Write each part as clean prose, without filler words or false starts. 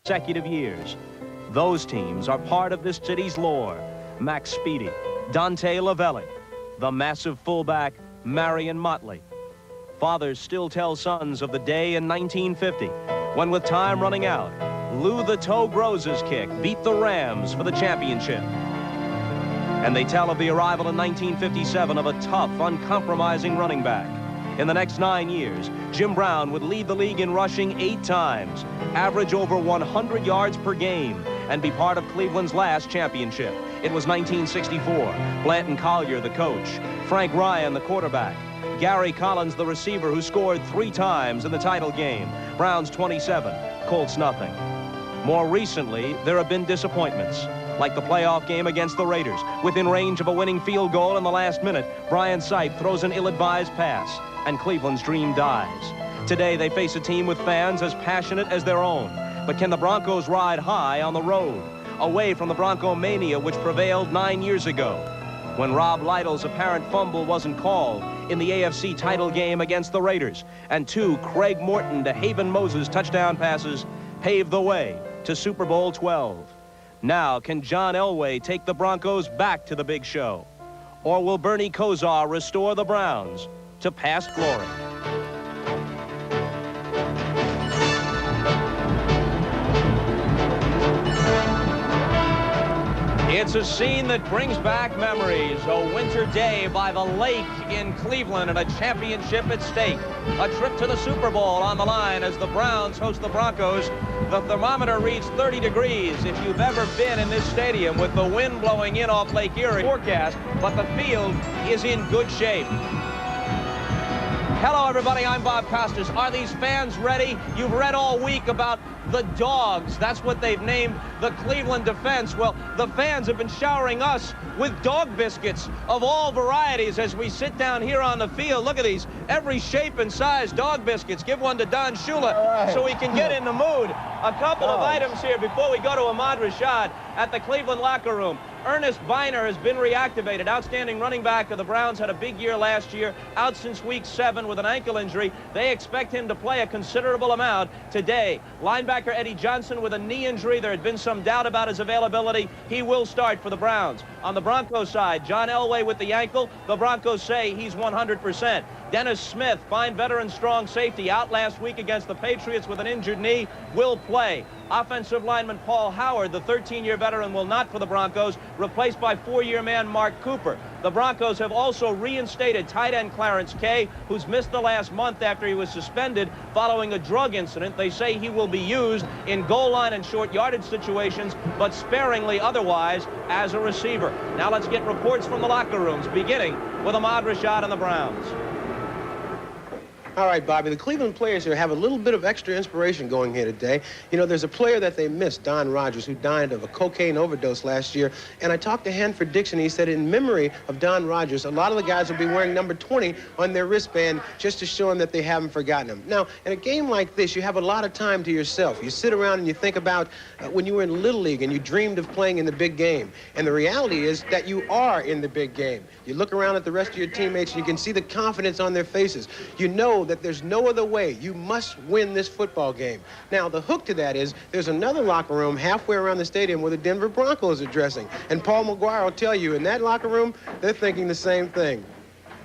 consecutive years. Those teams are part of this city's lore. Max Speedy, Dante Lavelli, the massive fullback, Marion Motley. Fathers still tell sons of the day in 1950, when with time running out, Lou the Toe Grose's kick beat the Rams for the championship. And they tell of the arrival in 1957 of a tough, uncompromising running back. In the next 9 years, Jim Brown would lead the league in rushing 8 times, average over 100 yards per game, and be part of Cleveland's last championship. It was 1964. Blanton Collier, the coach. Frank Ryan, the quarterback. Gary Collins, the receiver, who scored 3 times in the title game. Browns 27, Colts nothing. More recently, there have been disappointments, like the playoff game against the Raiders. Within range of a winning field goal in the last minute, Brian Sipe throws an ill-advised pass, and Cleveland's dream dies. Today, they face a team with fans as passionate as their own. But can the Broncos ride high on the road, away from the Bronco mania which prevailed 9 years ago, when Rob Lytle's apparent fumble wasn't called in the AFC title game against the Raiders, and 2 Craig Morton to Haven Moses touchdown passes paved the way to Super Bowl 12. Now, can John Elway take the Broncos back to the big show? Or will Bernie Kosar restore the Browns to past glory? It's a scene that brings back memories. A winter day by the lake in Cleveland and a championship at stake. A trip to the Super Bowl on the line as the Browns host the Broncos. The thermometer reads 30 degrees if you've ever been in this stadium with the wind blowing in off Lake Erie. Forecast, but the field is in good shape. Hello, everybody. I'm Bob Costas. Are these fans ready? You've read all week about the dogs. That's what they've named the Cleveland defense. Well, the fans have been showering us with dog biscuits of all varieties as we sit down here on the field. Look at these, every shape and size dog biscuits. Give one to Don Shula so he can get in the mood. A couple of items here before we go to Ahmad Rashad at the Cleveland locker room. Ernest Biner has been reactivated. Outstanding running back of the Browns, had a big year last year, out since week 7 with an ankle injury. They expect him to play a considerable amount today. Linebacker Eddie Johnson with a knee injury. There had been some doubt about his availability. He will start for the Browns. On the Broncos side, John Elway with the ankle. The Broncos say he's 100%. Dennis Smith, fine veteran strong safety, out last week against the Patriots with an injured knee, will play. Offensive lineman Paul Howard, the 13-year veteran, will not for the Broncos, replaced by 4-year man Mark Cooper. The Broncos have also reinstated tight end Clarence Kay, who's missed the last month after he was suspended following a drug incident. They say he will be used in goal line and short yardage situations, but sparingly otherwise as a receiver. Now let's get reports from the locker rooms, beginning with Ahmad Rashad and the Browns. All right, Bobby, the Cleveland players here have a little bit of extra inspiration going here today. You know, there's a player that they missed, Don Rogers, who died of a cocaine overdose last year. And I talked to Hanford Dixon. He said in memory of Don Rogers, a lot of the guys will be wearing number 20 on their wristband just to show them that they haven't forgotten him. Now, in a game like this, you have a lot of time to yourself. You sit around and you think about when you were in Little League and you dreamed of playing in the big game. And the reality is that you are in the big game. You look around at the rest of your teammates and you can see the confidence on their faces. You know that there's no other way. You must win this football game. Now, the hook to that is there's another locker room halfway around the stadium where the Denver Broncos are dressing. And Paul McGuire will tell you, in that locker room, they're thinking the same thing.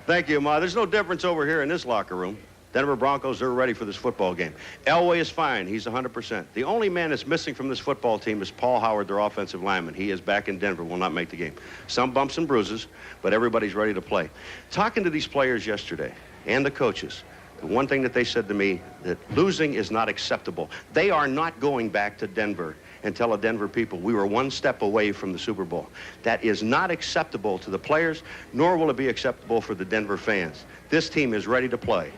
Thank you, Ma. There's no difference over here in this locker room. Denver Broncos are ready for this football game. Elway is fine. He's 100%. The only man that's missing from this football team is Paul Howard, their offensive lineman. He is back in Denver, will not make the game. Some bumps and bruises, but everybody's ready to play. Talking to these players yesterday and the coaches, the one thing that they said to me, that losing is not acceptable. They are not going back to Denver and tell the Denver people we were one step away from the Super Bowl. That is not acceptable to the players, nor will it be acceptable for the Denver fans. This team is ready to play.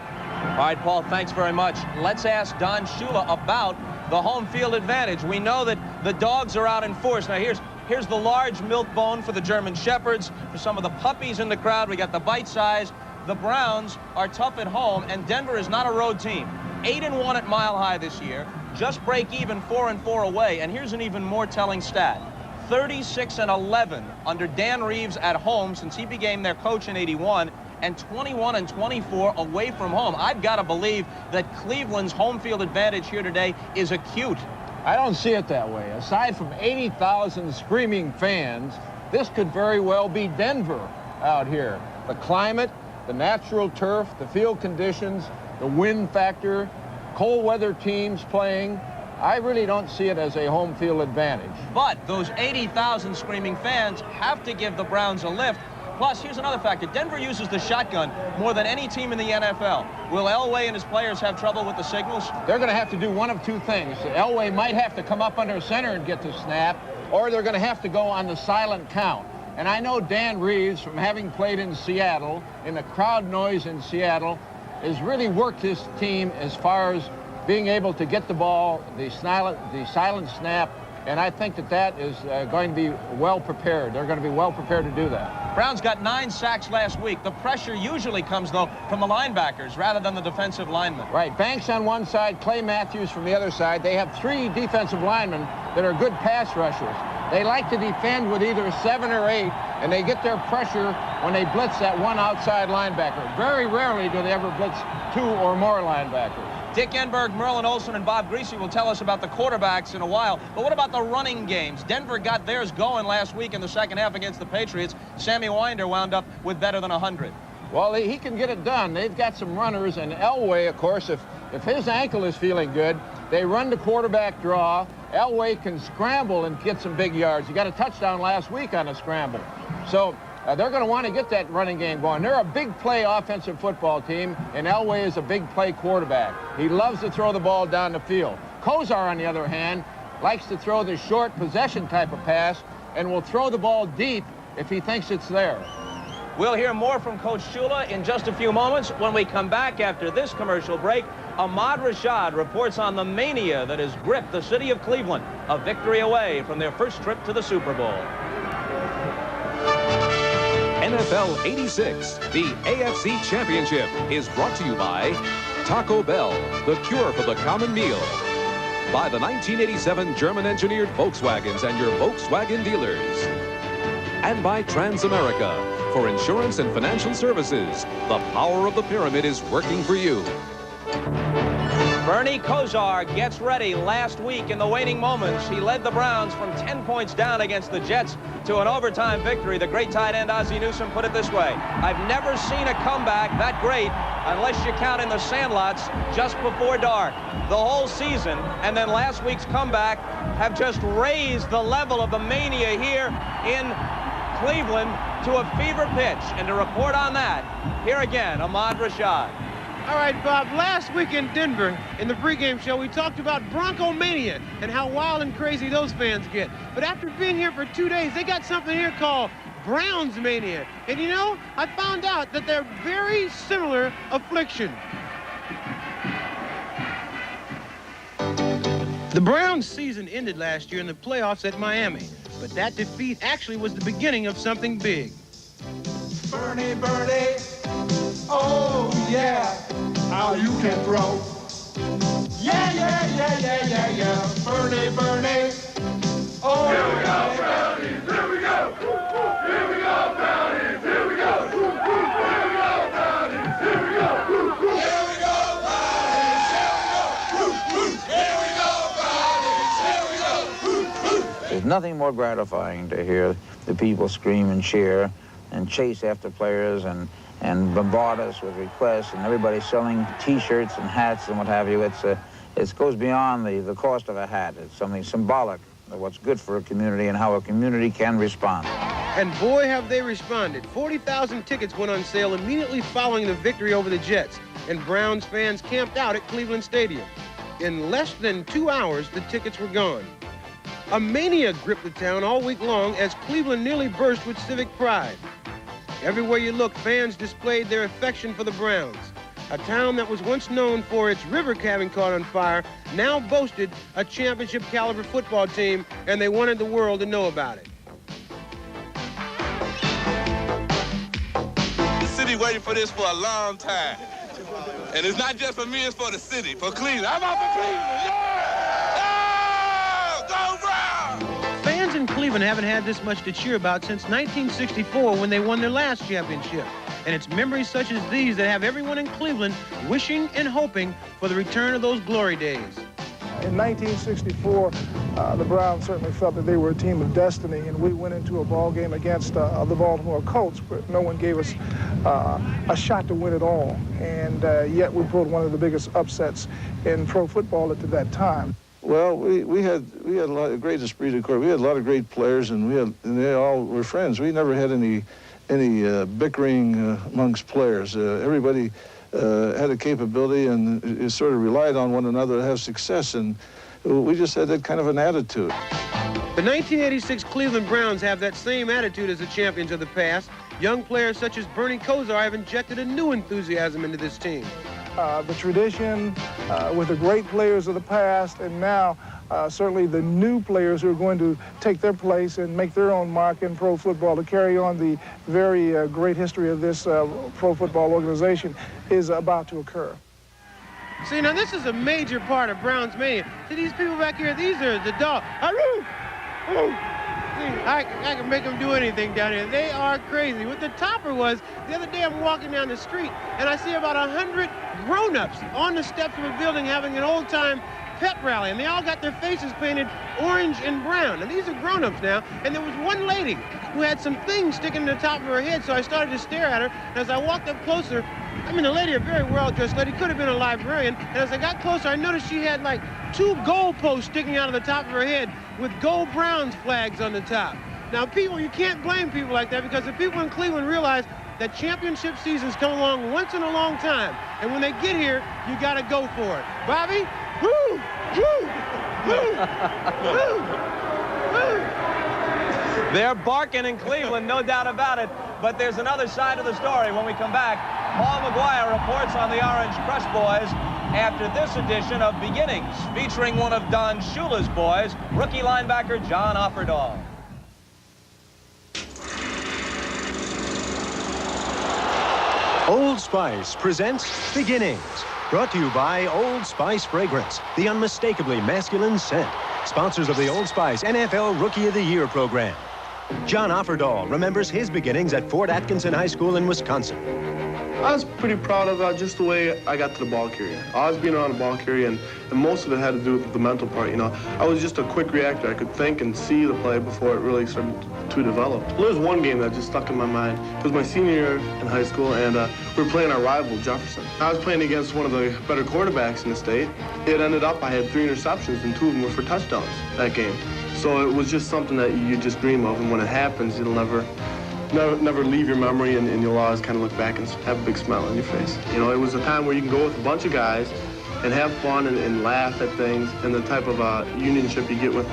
All right, Paul, thanks very much. Let's ask Don Shula about the home field advantage. We know that the dogs are out in force. Now, here's the large milk bone for the German Shepherds. For some of the puppies in the crowd, we got the bite size. The Browns are tough at home, and Denver is not a road team. 8-1 at Mile High this year. Just break even 4-4 away. And here's an even more telling stat. 36-11 under Dan Reeves at home since he became their coach in '81. and 21-24 away from home. I've got to believe that Cleveland's home field advantage here today is acute. I don't see it that way. Aside from 80,000 screaming fans, this could very well be Denver out here. The climate, the natural turf, the field conditions, the wind factor, cold weather teams playing. I really don't see it as a home field advantage. But those 80,000 screaming fans have to give the Browns a lift. Plus, here's another factor. Denver uses the shotgun more than any team in the NFL. Will Elway and his players have trouble with the signals? They're going to have to do one of two things. Elway might have to come up under center and get the snap, or they're going to have to go on the silent count. And I know Dan Reeves, from having played in Seattle, in the crowd noise in Seattle, has really worked his team as far as being able to get the ball, the silent snap, and I think that is going to be well prepared. They're going to be well prepared to do that. Browns got 9 sacks last week. The pressure usually comes, though, from the linebackers rather than the defensive linemen. Right. Banks on one side, Clay Matthews from the other side. They have 3 defensive linemen that are good pass rushers. They like to defend with either 7 or 8, and they get their pressure when they blitz that one outside linebacker. Very rarely do they ever blitz 2 or more linebackers. Dick Enberg, Merlin Olsen, and Bob Greasy will tell us about the quarterbacks in a while. But what about the running games? Denver got theirs going last week in the second half against the Patriots. Sammy Winder wound up with better than 100. Well, he can get it done. They've got some runners, and Elway, of course, if his ankle is feeling good, they run the quarterback draw. Elway can scramble and get some big yards. He got a touchdown last week on a scramble. So they're going to want to get that running game going. They're a big play offensive football team, and Elway is a big play quarterback. He loves to throw the ball down the field. Kozar, on the other hand, likes to throw the short possession type of pass and will throw the ball deep if he thinks it's there. We'll hear more from Coach Shula in just a few moments. When we come back after this commercial break, Ahmad Rashad reports on the mania that has gripped the city of Cleveland, a victory away from their first trip to the Super Bowl. NFL 86, the AFC Championship, is brought to you by Taco Bell, the cure for the common meal. By the 1987 German-engineered Volkswagens and your Volkswagen dealers. And by Transamerica. For insurance and financial services, the power of the pyramid is working for you. Bernie Kosar gets ready. Last week in the waning moments, he led the Browns from 10 points down against the Jets to an overtime victory. The great tight end Ozzie Newsome put it this way: I've never seen a comeback that great unless you count in the sandlots just before dark. The whole season and then last week's comeback have just raised the level of the mania here in Cleveland to a fever pitch. And to report on that, here again, Ahmad Rashad. All right, Bob, last week in Denver, in the pregame show, we talked about Bronco Mania and how wild and crazy those fans get. But after being here for 2 days, they got something here called Browns Mania. And you know, I found out that they're very similar affliction. The Browns' season ended last year in the playoffs at Miami, but that defeat actually was the beginning of something big. Bernie, Bernie, oh yeah, how you can throw. Yeah, yeah, yeah, yeah, yeah, yeah, Bernie, Bernie, oh here we go, Brownies, here we go. Here we go, Brownies, here we go. Here we go, Brownies, here we go. Here we go, Brownies, here we go. Here we go, Brownies, here we go. There's nothing more gratifying to hear the people scream and cheer and chase after players and bombard us with requests, and everybody selling T-shirts and hats and what have you. It goes beyond the cost of a hat. It's something symbolic of what's good for a community and how a community can respond. And boy, have they responded. 40,000 tickets went on sale immediately following the victory over the Jets, and Browns fans camped out at Cleveland Stadium. In less than 2 hours, the tickets were gone. A mania gripped the town all week long as Cleveland nearly burst with civic pride. Everywhere you look, fans displayed their affection for the Browns. A town that was once known for its river having caught on fire now boasted a championship-caliber football team, and they wanted the world to know about it. The city waited for this for a long time. And it's not just for me, it's for the city, for Cleveland. I'm out for Cleveland, yeah! Go Browns! Fans in Cleveland haven't had this much to cheer about since 1964 when they won their last championship. And it's memories such as these that have everyone in Cleveland wishing and hoping for the return of those glory days. In 1964, the Browns certainly felt that they were a team of destiny, and we went into a ball game against the Baltimore Colts, but no one gave us a shot to win it all. And yet we pulled one of the biggest upsets in pro football at that time. Well, we had a lot of great esprit de corps. We had a lot of great players, and they all were friends. We never had any bickering amongst players. Everybody had a capability and sort of relied on one another to have success, and we just had that kind of an attitude. The 1986 Cleveland Browns have that same attitude as the champions of the past. Young players such as Bernie Kosar have injected a new enthusiasm into this team. The tradition with the great players of the past, and now certainly the new players who are going to take their place and make their own mark in pro football to carry on the very great history of this pro football organization is about to occur. See, now this is a major part of Browns mania. See, these people back here, these are the dogs. I can make them do anything down here. They are crazy. What the topper was, the other day I'm walking down the street and I see about 100 grown-ups on the steps of a building having an old-time pep rally, and they all got their faces painted orange and brown. And these are grown-ups now. And there was one lady who had some things sticking to the top of her head, so I started to stare at her. And as I walked up closer, I mean, the lady, a very well-dressed lady, could have been a librarian. And as I got closer, I noticed she had like 2 goalposts sticking out of the top of her head with Go Browns flags on the top. Now, people, you can't blame people like that, because the people in Cleveland realize that championship seasons come along once in a long time. And when they get here, you got to go for it. Bobby? Woo! Woo! Woo! Woo! Woo! They're barking in Cleveland, no doubt about it. But there's another side of the story when we come back. Paul McGuire reports on the Orange Crush Boys after this edition of Beginnings, featuring one of Don Shula's boys, rookie linebacker John Offerdahl. Old Spice presents Beginnings, brought to you by Old Spice Fragrance, the unmistakably masculine scent. Sponsors of the Old Spice NFL Rookie of the Year program. John Offerdahl remembers his beginnings at Fort Atkinson High School in Wisconsin. I was pretty proud of just the way I got to the ball carrier. Always being around the ball carrier, and most of it had to do with the mental part, you know. I was just a quick reactor. I could think and see the play before it really started to develop. There was one game that just stuck in my mind. It was my senior year in high school, and we were playing our rival, Jefferson. I was playing against one of the better quarterbacks in the state. It ended up I had 3 interceptions, and 2 of them were for touchdowns that game. So it was just something that you just dream of, and when it happens, it'll never leave your memory, and you'll always kind of look back and have a big smile on your face. You know, it was a time where you can go with a bunch of guys and have fun and laugh at things, and the type of unionship you get with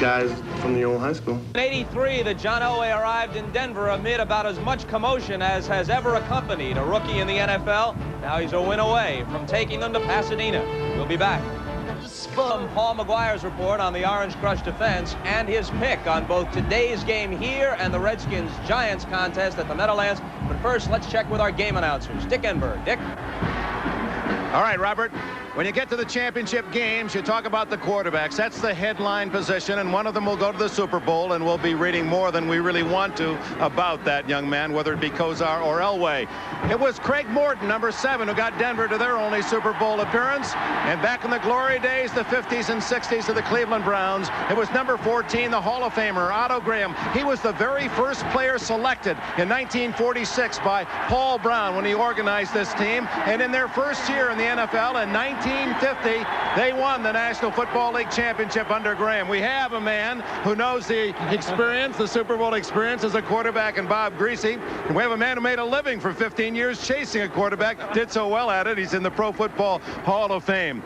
guys from the old high school. In '83, the John Elway arrived in Denver amid about as much commotion as has ever accompanied a rookie in the NFL. Now he's a win away from taking them to Pasadena. We'll be back. From Paul McGuire's report on the Orange Crush defense and his pick on both today's game here and the Redskins-Giants contest at the Meadowlands. But first, let's check with our game announcers. Dick Enberg. Dick? All right, Robert. When you get to the championship games, you talk about the quarterbacks. That's the headline position, and one of them will go to the Super Bowl, and we'll be reading more than we really want to about that young man, whether it be Kosar or Elway. It was Craig Morton, number 7, who got Denver to their only Super Bowl appearance. And back in the glory days, the 50s and 60s of the Cleveland Browns, it was number 14, the Hall of Famer, Otto Graham. He was the very first player selected in 1946 by Paul Brown when he organized this team. And in their first year in the NFL in 1950, they won the National Football League championship under Graham. We have a man who knows the experience, the Super Bowl experience as a quarterback, in Bob Greasy. And we have a man who made a living for 15 years chasing a quarterback, did so well at it. He's in the Pro Football Hall of Fame.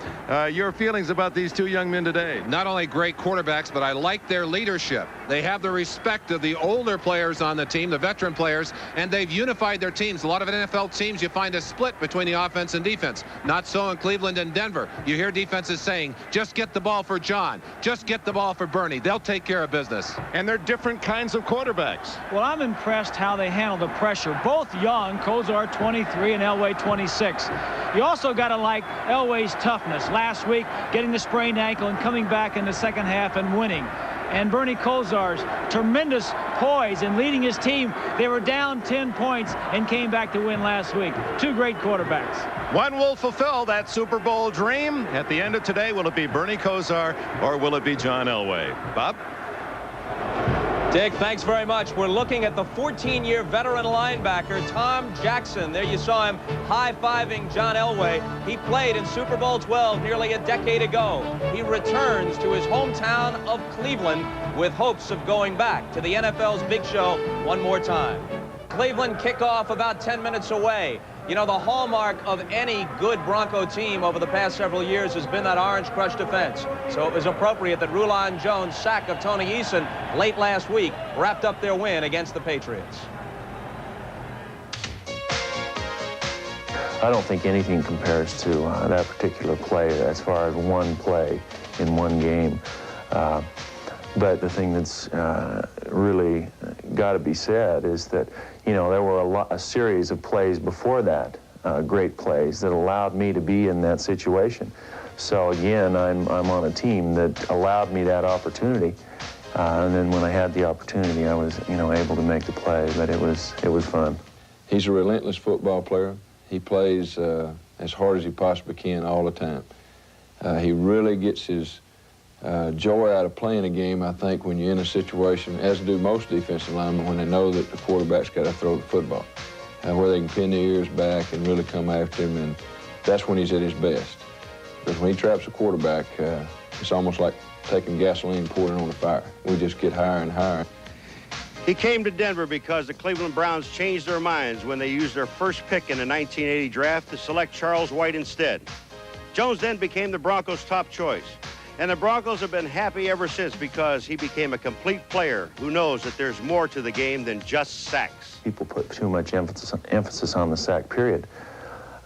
Your feelings about these 2 young men today? Not only great quarterbacks, but I like their leadership. They have the respect of the older players on the team, the veteran players, and they've unified their teams. A lot of NFL teams, you find a split between the offense and defense. Not so in Cleveland and Denver. You hear defenses saying, just get the ball for John, just get the ball for Bernie. They'll take care of business. And they're different kinds of quarterbacks. Well, I'm impressed how they handle the pressure. Both young, Kosar 23 and Elway 26. You also got to like Elway's toughness. Last week, getting the sprained ankle and coming back in the second half and winning. and Bernie Kosar's tremendous poise in leading his team. They were down 10 points and came back to win last week. Two great quarterbacks. One will fulfill that Super Bowl dream. At the end of today, will it be Bernie Kosar or will it be John Elway? Bob? Dick, thanks very much. We're looking at the 14-year veteran linebacker, Tom Jackson. There you saw him high-fiving John Elway. He played in Super Bowl 12 nearly a decade ago. He returns to his hometown of Cleveland with hopes of going back to the NFL's big show one more time. Cleveland kickoff about 10 minutes away. You know, the hallmark of any good Bronco team over the past several years has been that orange crush defense. So it was appropriate that Rulon Jones' sack of Tony Eason late last week wrapped up their win against the Patriots. I don't think anything compares to that particular play as far as one play in one game. But the thing that's really got to be said is that, you know, there were a series of plays before that, great plays, that allowed me to be in that situation. So again, I'm on a team that allowed me that opportunity. And then when I had the opportunity, I was, you know, able to make the play. But it was fun. He's a relentless football player. He plays as hard as he possibly can all the time. He really gets his joy out of playing a game, I think, when you're in a situation, as do most defensive linemen, when they know that the quarterback's got to throw the football, where they can pin their ears back and really come after him, and that's when he's at his best. Because when he traps a quarterback, it's almost like taking gasoline and pouring it on a fire. We just get higher and higher. He came to Denver because the Cleveland Browns changed their minds when they used their first pick in the 1980 draft to select Charles White instead. Jones then became the Broncos' top choice. And the Broncos have been happy ever since because he became a complete player who knows that there's more to the game than just sacks. People put too much emphasis on the sack period.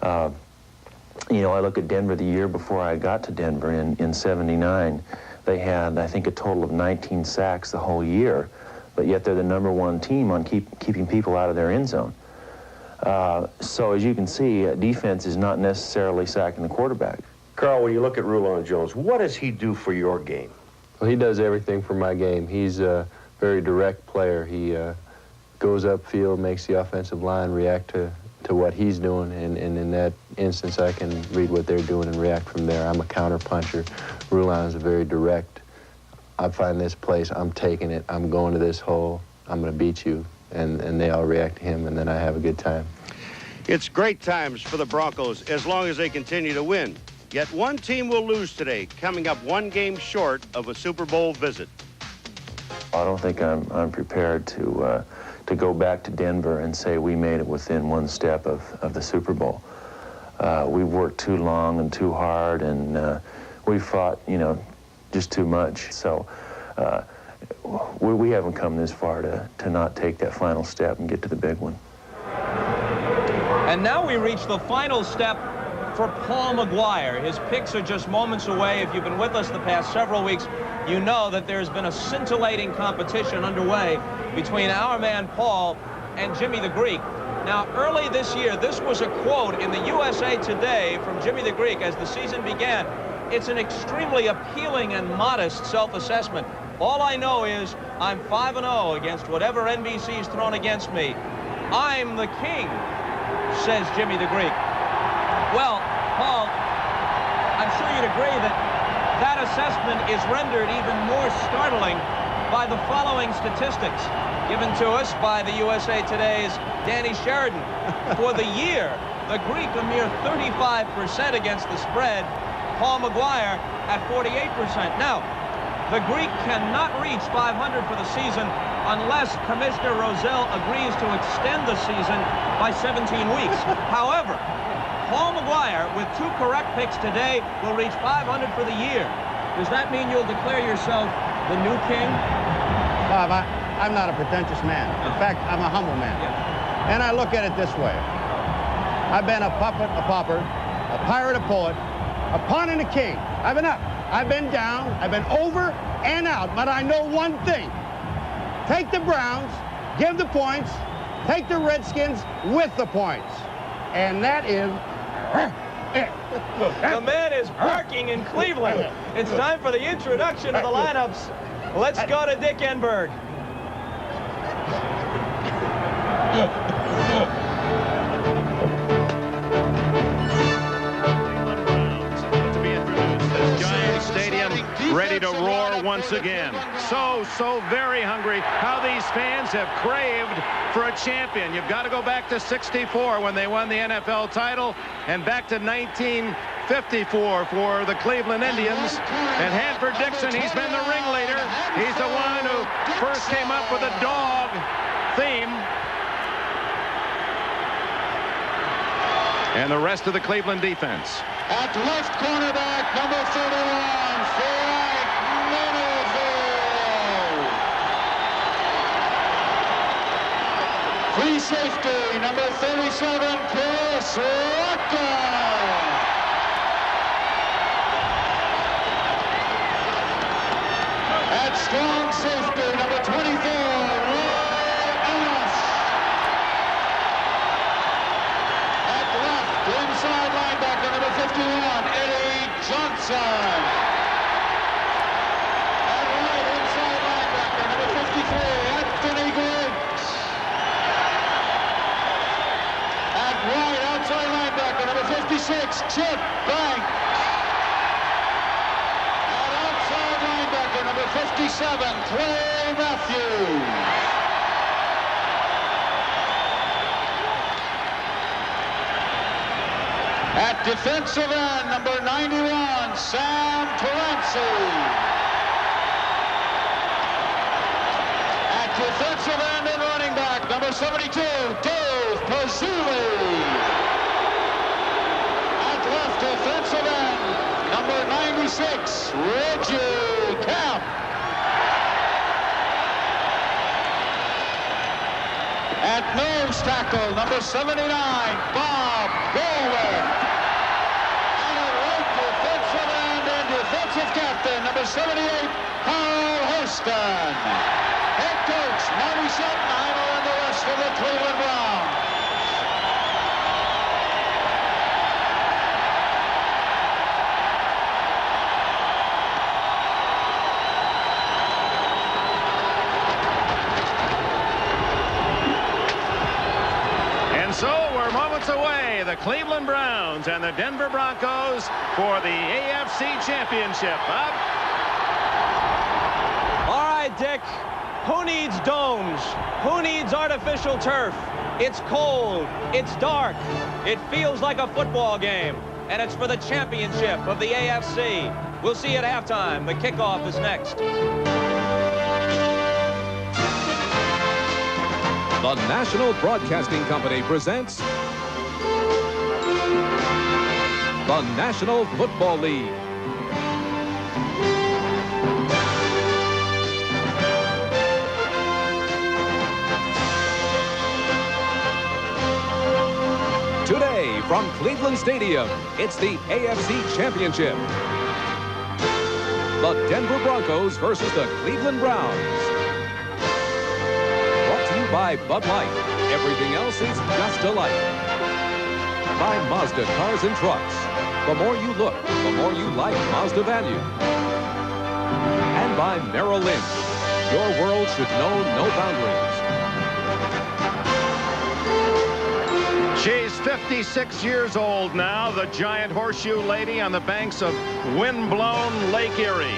You know, I look at Denver the year before I got to Denver in '79. They had, I think, a total of 19 sacks the whole year, but yet they're the #1 team on keeping people out of their end zone. So as you can see, defense is not necessarily sacking the quarterback. Carl, when you look at Rulon Jones, what does he do for your game? Well, he does everything for my game. He's a very direct player. He goes upfield, makes the offensive line react to what he's doing, and in that instance, I can read what they're doing and react from there. I'm a counter puncher. Rulon is very direct. I find this place, I'm taking it, I'm going to this hole, I'm going to beat you, and they all react to him, and then I have a good time. It's great times for the Broncos as long as they continue to win. Yet one team will lose today, coming up one game short of a Super Bowl visit. I don't think I'm prepared to go back to Denver and say we made it within one step of the Super Bowl. We've worked too long and too hard, and we fought, you know, just too much. So we haven't come this far to not take that final step and get to the big one. And now we reach the final step for Paul McGuire. His picks are just moments away. If you've been with us the past several weeks, you know that there's been a scintillating competition underway between our man Paul and Jimmy the Greek. Now, early this year, this was a quote in the USA Today from Jimmy the Greek as the season began. It's an extremely appealing and modest self-assessment. All I know is I'm 5-0 against whatever NBC's thrown against me. I'm the king, says Jimmy the Greek. Well, Paul, I'm sure you'd agree that that assessment is rendered even more startling by the following statistics given to us by the USA Today's Danny Sheridan. For the year, the Greek a mere 35% against the spread, Paul McGuire at 48%. Now, the Greek cannot reach 500 for the season unless Commissioner Rozelle agrees to extend the season by 17 weeks. However, Paul McGuire, with 2 correct picks today, will reach 500 for the year. Does that mean you'll declare yourself the new king? Bob, I'm not a pretentious man. In fact, I'm a humble man. Yeah. And I look at it this way. I've been a puppet, a pauper, a pirate, a poet, a pawn, and a king. I've been up, I've been down, I've been over and out, but I know one thing. Take the Browns, give the points, take the Redskins with the points. And that is... The man is barking in Cleveland. It's time for the introduction of the lineups. Let's go to Dick Enberg. Ready to roar once again. So very hungry. How these fans have craved for a champion. You've got to go back to '64 when they won the NFL title, and back to 1954 for the Cleveland Indians. And Hanford Dixon, he's been the ringleader. He's the one who first came up with a dog theme. And the rest of the Cleveland defense. At left cornerback, number 31, Frank Littlefield. Free safety, number 37, Chris Rucker. At strong safety, number 24, inside linebacker, number 51, Eddie Johnson. At right, inside linebacker, number 53, Anthony Griggs. At right, outside linebacker, number 56, Chip Banks. At outside linebacker, number 57, Clay Matthews. At defensive end, number 91, Sam Terenzi. At defensive end and running back, number 72, Dave Pazzulli. At left defensive end, number 96, Reggie Camp. At nose tackle, number 79, Bob Goldwyn. Defensive captain, number 78, Carl Hurston. Head coach, Marty Schottenheimer, and the rest of the Cleveland Browns. And so we're moments away, the Cleveland Browns and the Denver Broncos for the AFC Championship. Bob? All right, Dick. Who needs domes? Who needs artificial turf? It's cold. It's dark. It feels like a football game. And it's for the championship of the AFC. We'll see you at halftime. The kickoff is next. The National Broadcasting Company presents the National Football League. Today from Cleveland Stadium, it's the AFC Championship. The Denver Broncos versus the Cleveland Browns. By Bud Light. Everything else is just a light. By Mazda Cars and Trucks. The more you look, the more you like Mazda value. And by Merrill Lynch. Your world should know no boundaries. She's 56 years old now, the giant horseshoe lady on the banks of wind-blown Lake Erie.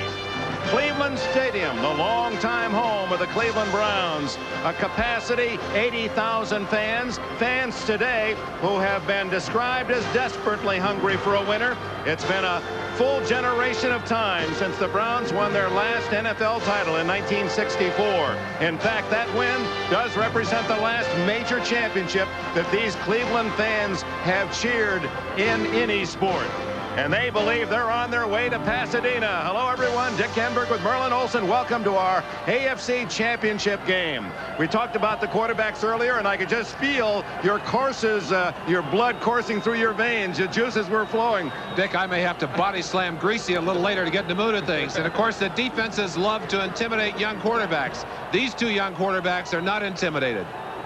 Cleveland Stadium, the longtime home of the Cleveland Browns. A capacity, 80,000 fans. Fans today who have been described as desperately hungry for a winner. It's been a full generation of time since the Browns won their last NFL title in 1964. In fact, that win does represent the last major championship that these Cleveland fans have cheered in any sport. And they believe they're on their way to Pasadena. Hello, everyone. Dick Enberg with Merlin Olsen. Welcome to our AFC Championship game. We talked about the quarterbacks earlier, and I could just feel your courses, your blood coursing through your veins. Your juices were flowing. Dick, I may have to body slam Greasy a little later to get in the mood of things. And, of course, the defenses love to intimidate young quarterbacks. These two young quarterbacks are not intimidated.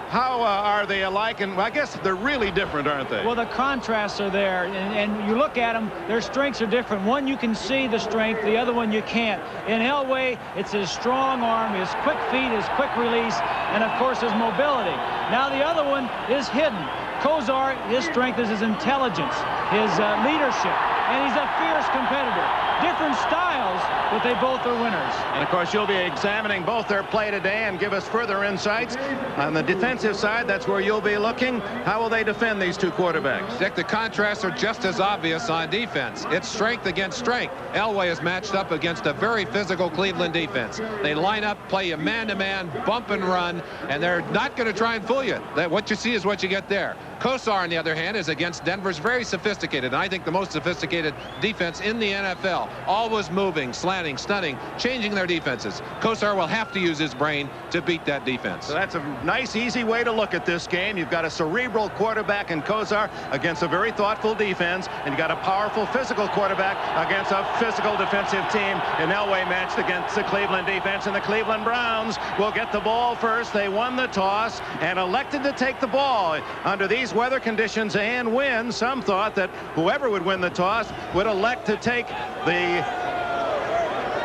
how are they alike? And I guess they're really different, aren't they? Well, the contrasts are there, and you look at them, their strengths are different. One, you can see the strength, the other one you can't. In Elway, it's his strong arm, his quick feet, his quick release, and of course his mobility. Now the other one is hidden. Kozar, his strength is his intelligence, his leadership, and he's a fierce competitor. Different styles, but they both are winners. And of course, you'll be examining both their play today and give us further insights. On the defensive side, that's where you'll be looking. How will they defend these two quarterbacks? Dick, the contrasts are just as obvious on defense. It's strength against strength. Elway is matched up against a very physical Cleveland defense. They line up, play you man-to-man, bump and run, and they're not going to try and fool you. What you see is what you get there. Kosar, on the other hand, is against Denver's very sophisticated, and I think the most sophisticated defense in the NFL. Always moving, slanting, stunning, changing their defenses. Kosar will have to use his brain to beat that defense. So that's a nice, easy way to look at this game. You've got a cerebral quarterback in Kosar against a very thoughtful defense, and you've got a powerful physical quarterback against a physical defensive team in Elway matched against the Cleveland defense. And the Cleveland Browns will get the ball first. They won the toss and elected to take the ball. Under these weather conditions and wind, some thought that whoever would win the toss would elect to take the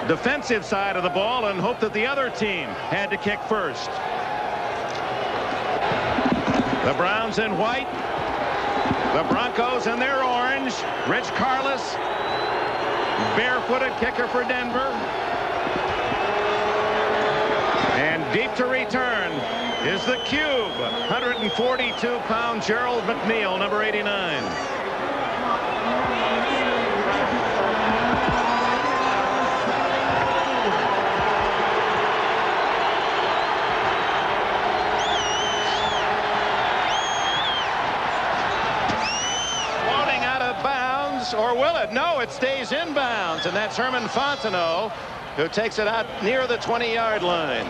defensive side of the ball and hope that the other team had to kick first. The Browns in white, the Broncos in their orange. Rich Carlos, barefooted kicker for Denver. And deep to return is the cube, 142-pound Gerald McNeil, number 89. Floating out of bounds, or will it? No, it stays in bounds, and that's Herman Fontenot, who takes it out near the 20-yard line.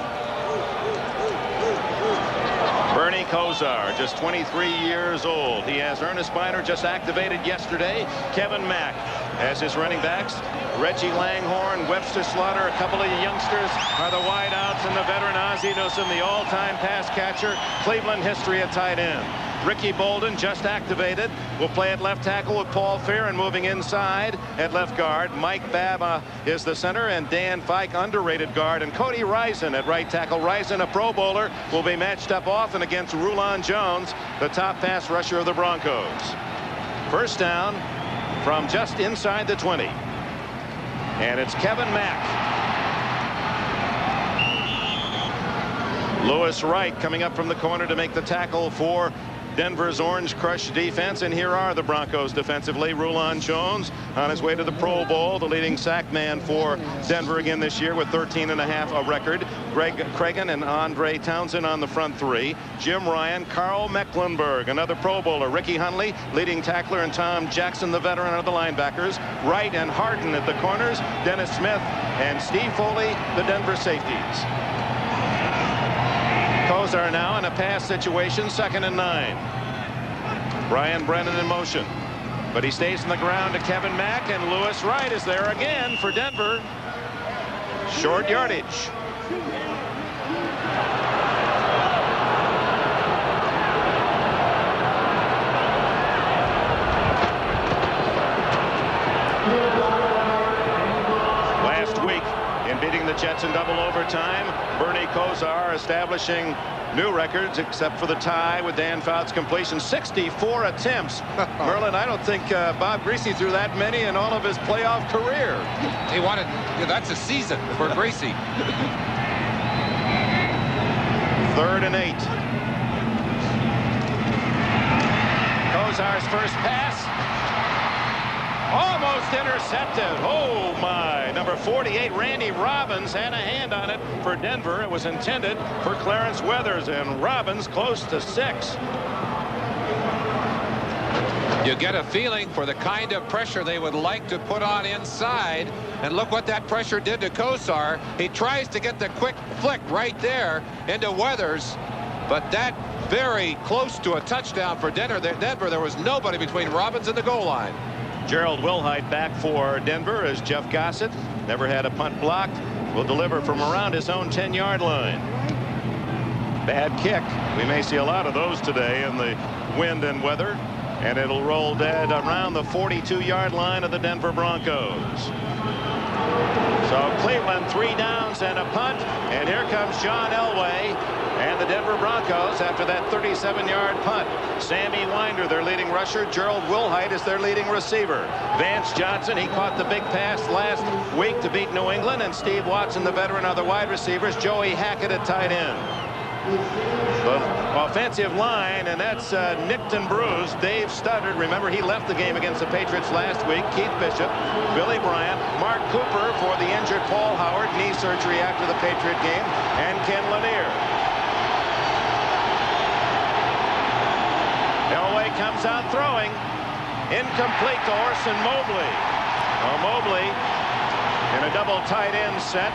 Bernie Kosar, just 23 years old. He has Ernest Biner just activated yesterday. Kevin Mack as his running backs. Reggie Langhorne, Webster Slaughter, a couple of youngsters are the wideouts, and the veteran Ozzie Newsome, the all-time pass catcher. Cleveland history at tight end. Ricky Bolden, just activated, will play at left tackle with Paul Fearon moving inside at left guard. Mike Baba is the center, and Dan Fike, underrated guard, and Cody Rison at right tackle. Rison, a Pro Bowler, will be matched up often against Rulon Jones, the top pass rusher of the Broncos. First down from just inside the 20. And it's Kevin Mack. Lewis Wright coming up from the corner to make the tackle for Denver's Orange Crush defense. And here are the Broncos defensively. Rulon Jones on his way to the Pro Bowl, the leading sack man for Denver again this year with 13.5 a record. Greg Cragen and Andre Townsend on the front three. Jim Ryan, Carl Mecklenburg, another Pro Bowler. Ricky Hunley, leading tackler, and Tom Jackson, the veteran, are the linebackers. Wright and Harden at the corners. Dennis Smith and Steve Foley, the Denver safeties. Kosar now in a pass situation, 2nd and 9. Brian Brennan in motion, but he stays on the ground to Kevin Mack, and Lewis Wright is there again for Denver. Short yardage. Last week, in beating the Jets in double overtime, Bernie Kosar establishing new records, except for the tie with Dan Fouts' completion. 64 attempts. Merlin, I don't think Bob Greasy threw that many in all of his playoff career. He wanted, that's a season for Greasy. 3rd and 8. Kosar's first pass. Almost intercepted. Oh, my. Number 48, Randy Robbins, had a hand on it for Denver. It was intended for Clarence Weathers, and Robbins close to 6. You get a feeling for the kind of pressure they would like to put on inside. And look what that pressure did to Kosar. He tries to get the quick flick right there into Weathers, but that very close to a touchdown for Denver. There was nobody between Robbins and the goal line. Gerald Wilhite back for Denver as Jeff Gossett, never had a punt blocked, will deliver from around his own 10-yard line. Bad kick. We may see a lot of those today in the wind and weather. And it'll roll dead around the 42-yard line of the Denver Broncos. So Cleveland 3 downs and a punt. And here comes John Elway and the Denver Broncos after that 37-yard punt. Sammy Winder, their leading rusher. Gerald Wilhite is their leading receiver. Vance Johnson, he caught the big pass last week to beat New England. And Steve Watson, the veteran, are the wide receivers. Joey Hackett at tight end. The offensive line, and that's nicked and bruised. Dave Studdard, remember he left the game against the Patriots last week. Keith Bishop, Billy Bryant, Mark Cooper for the injured Paul Howard, knee surgery after the Patriot game, and Ken Lanier. Elway comes out throwing. Incomplete to Orson Mobley. Mobley in a double tight end set.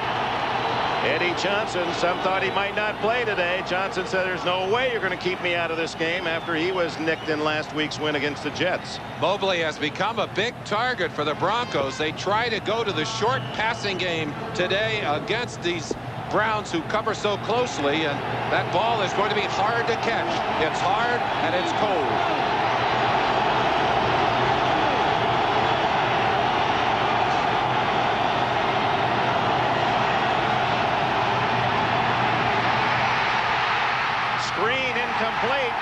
Eddie Johnson, some thought he might not play today. Johnson said there's no way you're going to keep me out of this game after he was nicked in last week's win against the Jets. Mobley has become a big target for the Broncos. They try to go to the short passing game today against these Browns who cover so closely, and that ball is going to be hard to catch. It's hard and it's cold. Incomplete.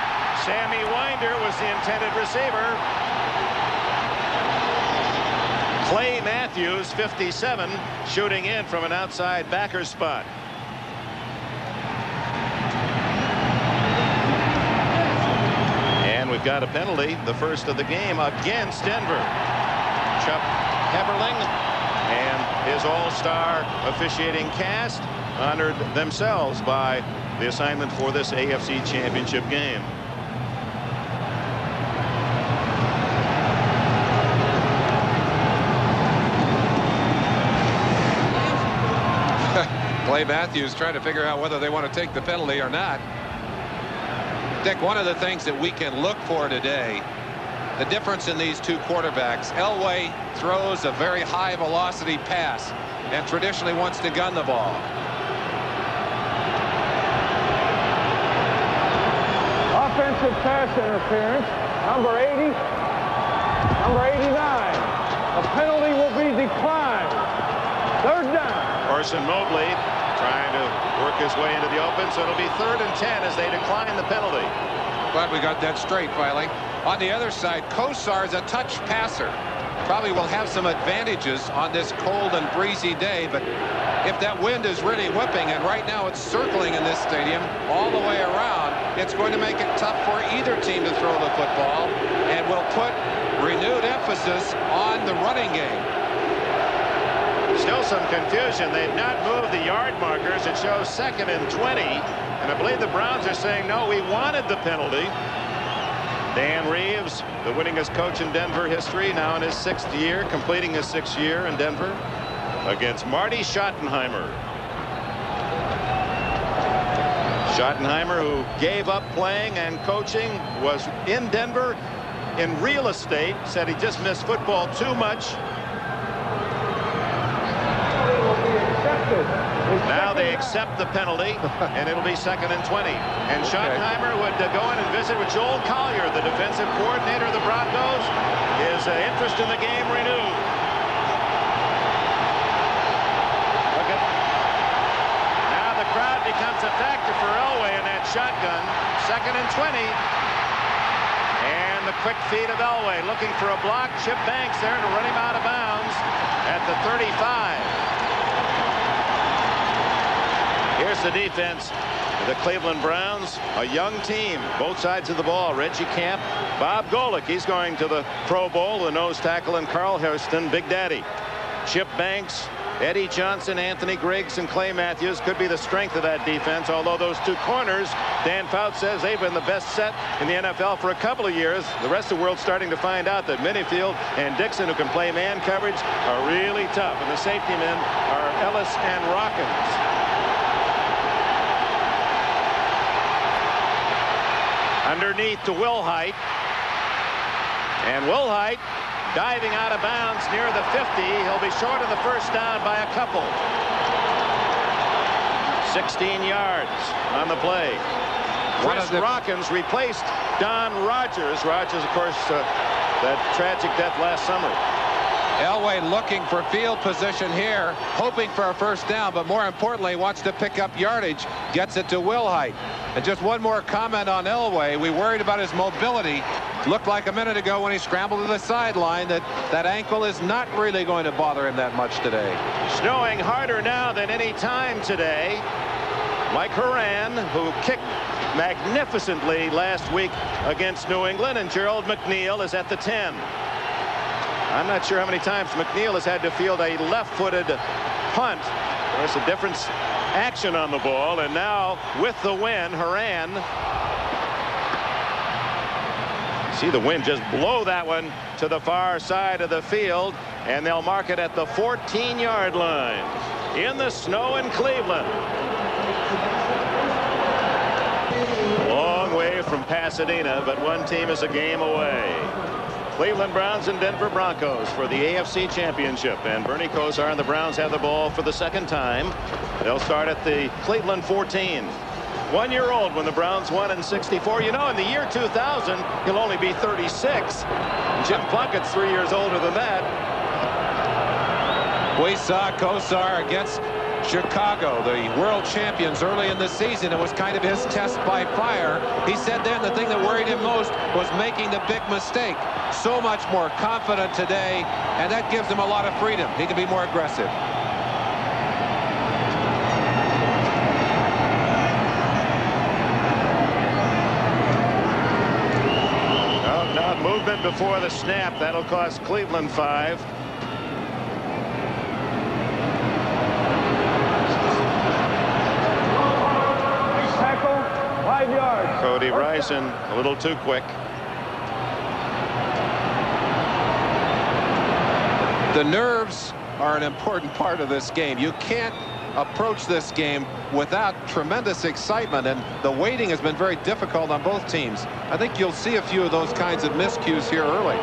Sammy Winder was the intended receiver. Clay Matthews, 57, shooting in from an outside backer spot. And we've got a penalty, the first of the game against Denver. Chuck Heberling and his all-star officiating cast honored themselves by the assignment for this AFC Championship game. Clay Matthews trying to figure out whether they want to take the penalty or not. Dick, one of the things that we can look for today, the difference in these two quarterbacks. Elway throws a very high velocity pass and traditionally wants to gun the ball. Offensive pass interference, number 80, number 89. A penalty will be declined. Third down. Orson Mobley trying to work his way into the open, so it'll be 3rd and 10 as they decline the penalty. Glad we got that straight finally. On the other side, Kosar's a touch passer. Probably will have some advantages on this cold and breezy day, but if that wind is really whipping, and right now it's circling in this stadium all the way around, it's going to make it tough for either team to throw the football, and will put renewed emphasis on the running game. Still some confusion. They've not moved the yard markers. It shows 2nd and 20, and I believe the Browns are saying, no, we wanted the penalty. Dan Reeves, the winningest coach in Denver history, now in his 6th year, completing his 6th year in Denver, against Marty Schottenheimer. Schottenheimer, who gave up playing and coaching, was in Denver in real estate, said he just missed football too much. Now they accept the penalty, and it'll be 2nd and 20. And Schottenheimer would go in and visit with Joel Collier, the defensive coordinator of the Broncos. His interest in the game renewed. Look at now the crowd becomes a factor for Elway in that shotgun. 2nd and 20. And the quick feed of Elway looking for a block. Chip Banks there to run him out of bounds at the 35. Here's the defense. The Cleveland Browns, a young team, both sides of the ball. Reggie Camp, Bob Golick, he's going to the Pro Bowl, the nose tackle, and Carl Hairston, Big Daddy. Chip Banks, Eddie Johnson, Anthony Griggs, and Clay Matthews could be the strength of that defense, although those two corners, Dan Fouts says they've been the best set in the NFL for a couple of years. The rest of the world's starting to find out that Minifield and Dixon, who can play man coverage, are really tough, and the safety men are Ellis and Rockins. Underneath to Wilhite, and Wilhite diving out of bounds near the 50. He'll be short of the first down by a couple. 16 yards on the play. Chris Rockins replaced Don Rogers. Rogers, of course, that tragic death last summer. Elway looking for field position here, hoping for a first down, but more importantly, wants to pick up yardage, gets it to Wilhite. And just one more comment on Elway. We worried about his mobility. Looked like a minute ago when he scrambled to the sideline that ankle is not really going to bother him that much today. Snowing harder now than any time today. Mike Horan, who kicked magnificently last week against New England, and Gerald McNeil is at the 10. I'm not sure how many times McNeil has had to field a left-footed punt. There's a different action on the ball, and now with the win, Horan. See the wind just blow that one to the far side of the field, and they'll mark it at the 14-yard line in the snow in Cleveland. Long way from Pasadena, but one team is a game away. Cleveland Browns and Denver Broncos for the AFC Championship, and Bernie Kosar and the Browns have the ball for the second time. They'll start at the Cleveland 14. 1 year old when the Browns won in '64. You know, in the year 2000, he'll only be 36. Jim Plunkett's 3 years older than that. We saw Kosar against Chicago, the world champions, early in the season. It was kind of his test by fire. He said then the thing that worried him most was making the big mistake. So much more confident today, and that gives him a lot of freedom. He can be more aggressive. Now movement before the snap. That'll cost Cleveland 5. Tackle, 5 yards. Cody Rison a little too quick. The nerves are an important part of this game. You can't approach this game without tremendous excitement, and the waiting has been very difficult on both teams. I think you'll see a few of those kinds of miscues here early.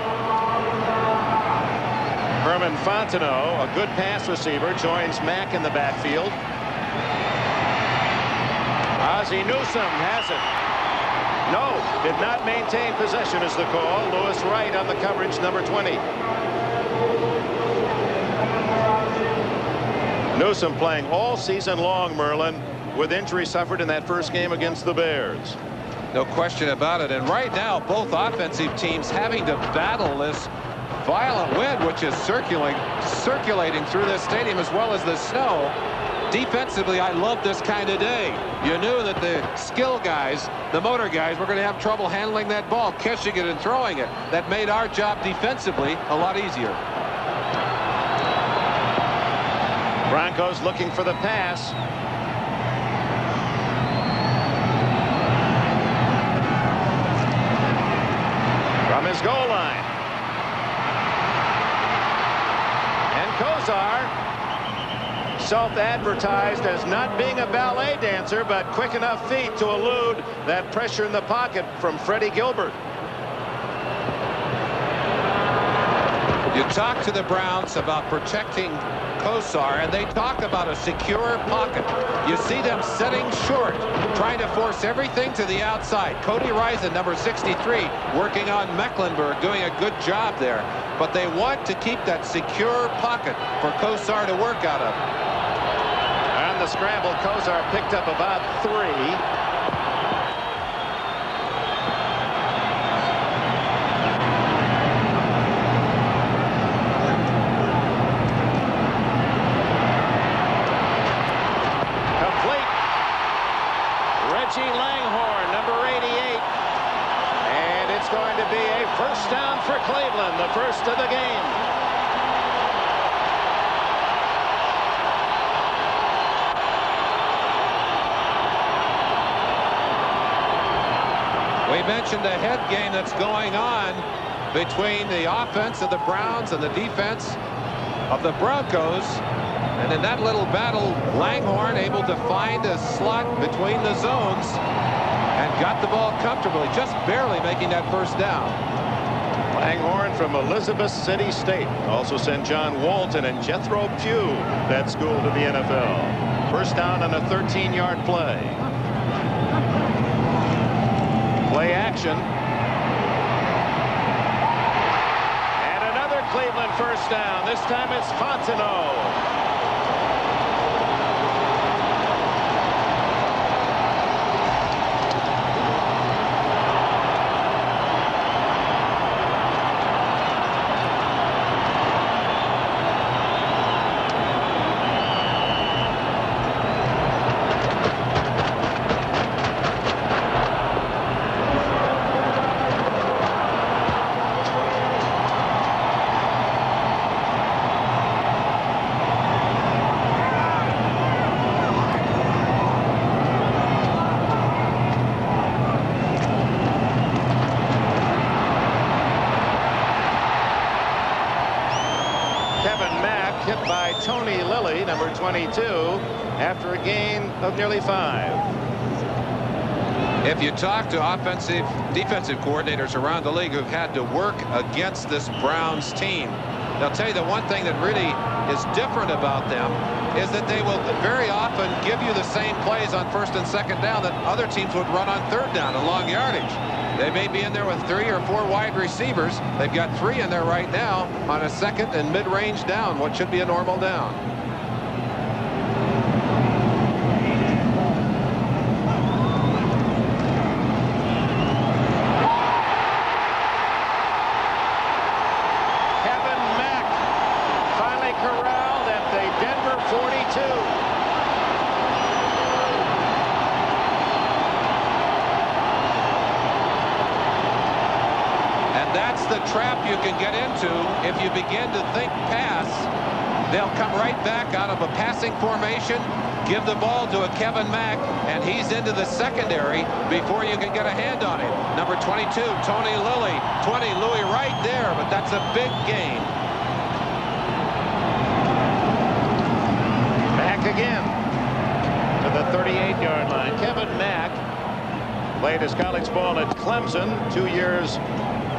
Herman Fontenot, a good pass receiver, joins Mack in the backfield. Ozzie Newsome has it. No, did not maintain possession is the call. Lewis Wright on the coverage, number 20. Newsome playing all season long, Merlin, with injury suffered in that first game against the Bears. No question about it. And right now, both offensive teams having to battle this violent wind, which is circulating through this stadium as well as the snow. Defensively, I love this kind of day. You knew that the skill guys, the motor guys, were going to have trouble handling that ball, catching it and throwing it. That made our job defensively a lot easier. Broncos looking for the pass. From his goal line. And Kosar, self-advertised as not being a ballet dancer, but quick enough feet to elude that pressure in the pocket from Freddie Gilbert. You talk to the Browns about protecting Kosar, and they talk about a secure pocket. You see them setting short, trying to force everything to the outside. Cody Rison, number 63, working on Mecklenburg, doing a good job there. But they want to keep that secure pocket for Kosar to work out of. On the scramble, Kosar picked up about 3. First down for Cleveland, the first of the game. We mentioned the head game that's going on between the offense of the Browns and the defense of the Broncos. And in that little battle, Langhorne able to find a slot between the zones and got the ball comfortably, just barely making that first down. Langhorne from Elizabeth City State. Also sent John Walton and Jethro Pugh, that school, to the NFL. First down on a 13-yard play. Play action. And another Cleveland first down. This time it's Fontenot. Tony Lilly, number 22, after a gain of nearly 5. If you talk to offensive, defensive coordinators around the league who've had to work against this Browns team, they'll tell you the one thing that really is different about them is that they will very often give you the same plays on first and second down that other teams would run on third down and long yardage. They may be in there with 3 or 4 wide receivers. They've got 3 in there right now on a second and mid-range down, what should be a normal down. Kevin Mack finally corralled at the Denver 42. That's the trap you can get into if you begin to think pass. They'll come right back out of a passing formation, give the ball to a Kevin Mack, and he's into the secondary before you can get a hand on him. Number 22, Tony Lilly. 20, Louis right there, but that's a big gain. Mack again to the 38-yard line. Kevin Mack played his college ball at Clemson, 2 years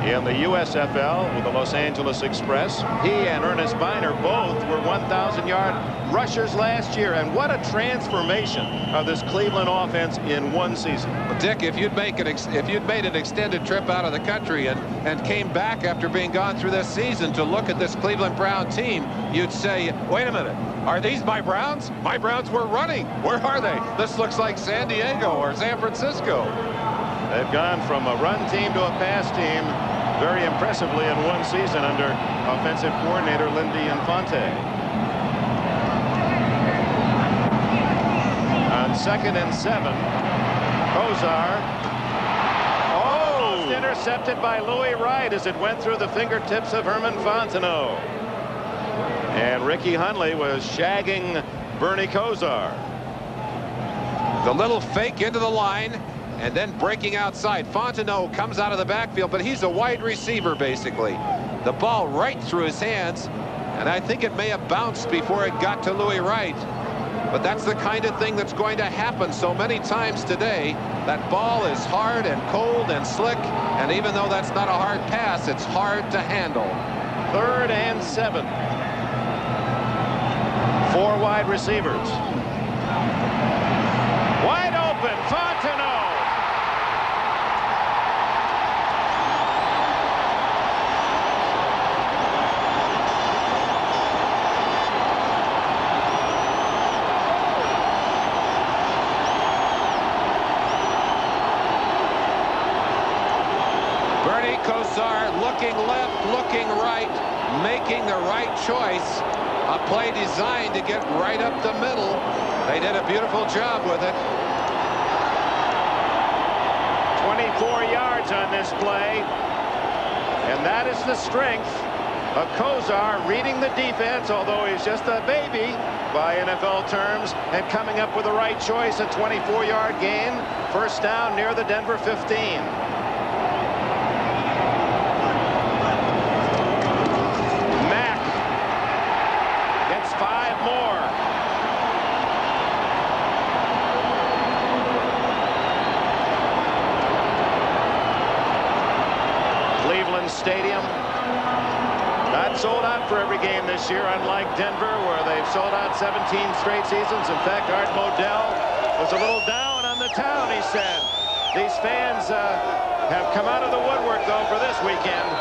in the USFL with the Los Angeles Express. He and Ernest Biner both were 1,000-yard rushers last year. And what a transformation of this Cleveland offense in one season. Well, Dick, if you'd made an extended trip out of the country and came back after being gone through this season to look at this Cleveland Brown team, you'd say, wait a minute, are these my Browns? My Browns were running. Where are they? This looks like San Diego or San Francisco. They've gone from a run team to a pass team very impressively in one season under offensive coordinator Lindy Infante. On 2nd and 7, Kozar. Oh, intercepted by Louis Wright as it went through the fingertips of Herman Fontenot. And Ricky Hundley was shagging Bernie Kozar. The little fake into the line and then breaking outside. Fontenot comes out of the backfield, but he's a wide receiver basically. The ball right through his hands, and I think it may have bounced before it got to Louis Wright. But that's the kind of thing that's going to happen so many times today. That ball is hard and cold and slick, and even though that's not a hard pass, it's hard to handle. 3rd and 7. 4 wide receivers. Wide open, Fontenot. Kozar looking left, looking right, making the right choice. A play designed to get right up the middle. They did a beautiful job with it. 24 yards on this play. And that is the strength of Kozar reading the defense, although he's just a baby by NFL terms, and coming up with the right choice. A 24-yard gain. First down near the Denver 15. Stadium. haven't sold out for every game this year, unlike Denver, where they've sold out 17 straight seasons. In fact, Art Modell was a little down on the town, he said. These fans have come out of the woodwork, though, for this weekend.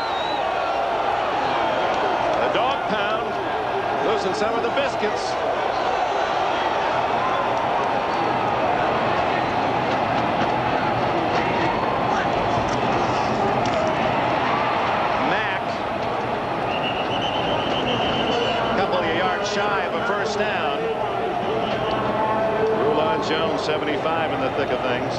The dog pound losing some of the biscuits. Shy of a first down. Rulon Jones, 75 in the thick of things.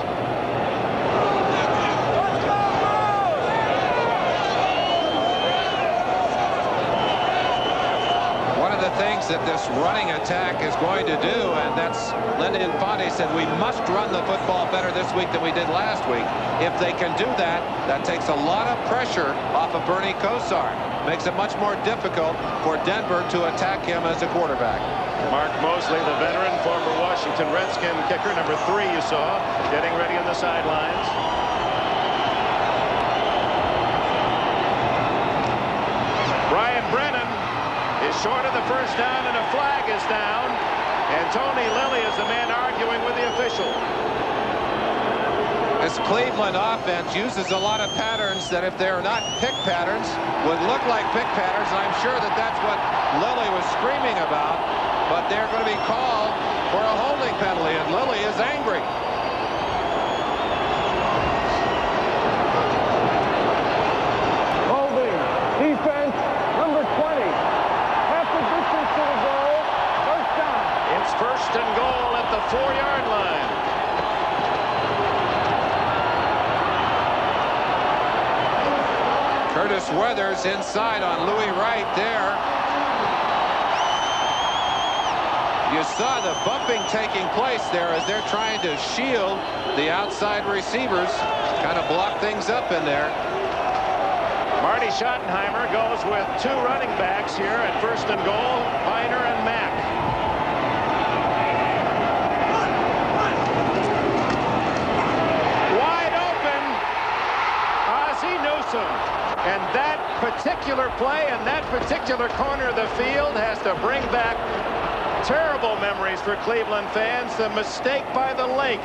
One of the things that this running attack is going to do, and that's Linda Infante said, we must run the football better this week than we did last week. If they can do that, that takes a lot of pressure off of Bernie Kosar. Makes it much more difficult for Denver to attack him as a quarterback. Mark Mosley, the veteran, former Washington Redskin kicker, number 3 you saw, getting ready on the sidelines. Brian Brennan is short of the first down, and a flag is down. And Tony Lilly is the man arguing with the official. This Cleveland offense uses a lot of patterns that, if they're not pick patterns, would look like pick patterns. And I'm sure that that's what Lilly was screaming about. But they're going to be called for a holding penalty, and Lilly is angry. Holding. Defense, number 20. Half the distance to the goal. First down. It's first and goal at the 4-yard line. Curtis Weathers inside on Louis Wright there. You saw the bumping taking place there as they're trying to shield the outside receivers, kind of block things up in there. Marty Schottenheimer goes with 2 running backs here at first and goal, Piner and Mack. Wide open, Ozzie Newsome. And that particular play and that particular corner of the field has to bring back terrible memories for Cleveland fans. The mistake by the lake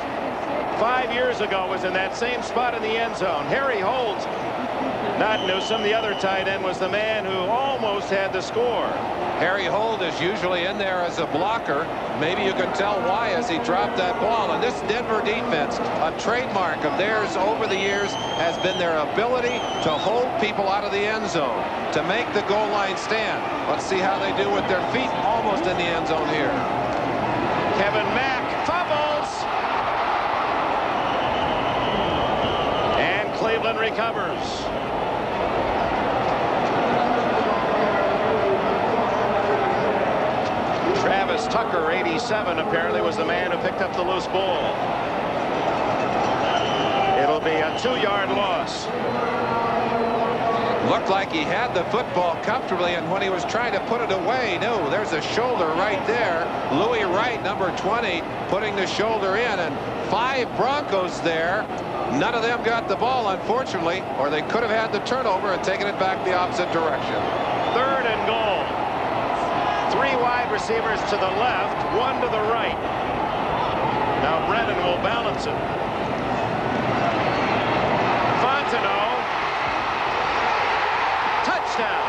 5 years ago was in that same spot in the end zone. Harry Holt, not Newsome, the other tight end, was the man who almost had the score. Harry Holt is usually in there as a blocker. Maybe you can tell why as he dropped that ball. And this Denver defense, a trademark of theirs over the years, has been their ability to hold people out of the end zone, to make the goal line stand. Let's see how they do with their feet almost in the end zone here. Kevin Mack fumbles. And Cleveland recovers. Travis Tucker, 87, apparently was the man who picked up the loose ball. It'll be a 2-yard loss. Looked like he had the football comfortably, and when he was trying to put it away, no, there's a shoulder right there. Louis Wright, number 20, putting the shoulder in, and 5 Broncos there. None of them got the ball, unfortunately, or they could have had the turnover and taken it back the opposite direction. 3rd and goal. 3 wide receivers to the left, 1 to the right. Now Brennan will balance it. Fontenot. Touchdown.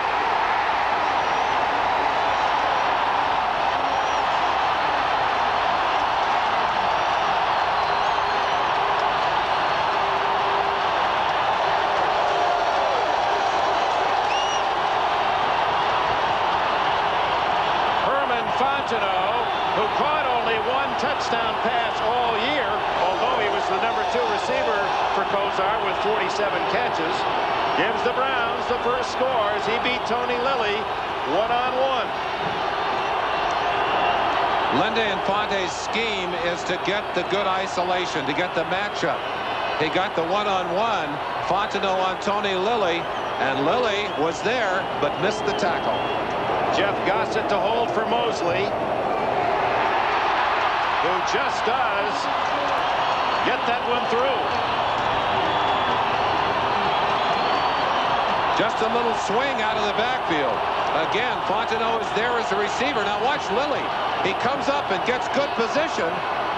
Fontenot, who caught only 1 touchdown pass all year, although he was the number 2 receiver for Kosar with 47 catches, gives the Browns the first score as he beat Tony Lilly one-on-one. Linda Infante's scheme is to get the good isolation, to get the matchup. He got the one-on-one, Fontenot on Tony Lilly, and Lilly was there but missed the tackle. Jeff Gossett to hold for Mosley, who just does get that one through. Just a little swing out of the backfield. Again, Fontenot is there as a receiver. Now watch Lilly. He comes up and gets good position,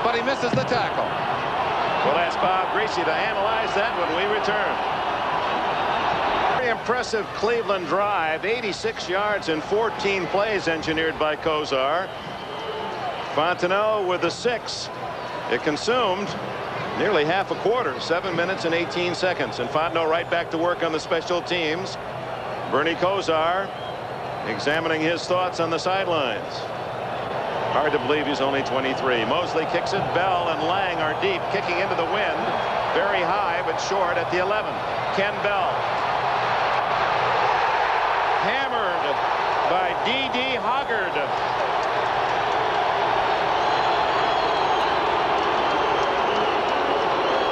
but he misses the tackle. We'll ask Bob Greasy to analyze that when we return. Very impressive Cleveland drive. 86 yards and 14 plays engineered by Kozar. Fontenot with the 6. It consumed nearly half a quarter, 7 minutes and 18 seconds. And Fontenot right back to work on the special teams. Bernie Kozar examining his thoughts on the sidelines. Hard to believe he's only 23. Mosley kicks it. Bell and Lang are deep, kicking into the wind. Very high, but short at the 11. Ken Bell. Hammered by D.D. Hoggard.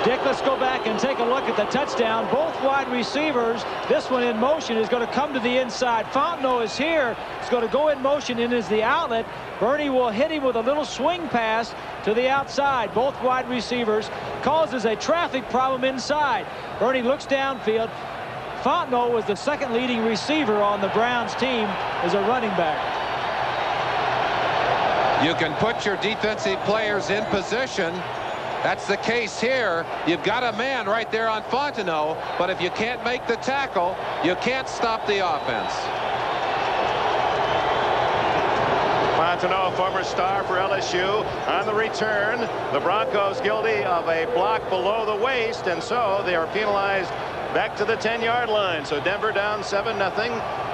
Dick, let's go back and take a look at the touchdown. Both wide receivers, this one in motion, is going to come to the inside. Fontenot is here. He's going to go in motion and is the outlet. Bernie will hit him with a little swing pass to the outside. Both wide receivers causes a traffic problem inside. Bernie looks downfield. Fontenot was the second leading receiver on the Browns team as a running back. You can put your defensive players in position. That's the case here. You've got a man right there on Fontenot, but if you can't make the tackle, you can't stop the offense. Fontenot, former star for LSU, on the return. The Broncos guilty of a block below the waist, and so they are penalized back to the 10-yard line. So Denver down 7-0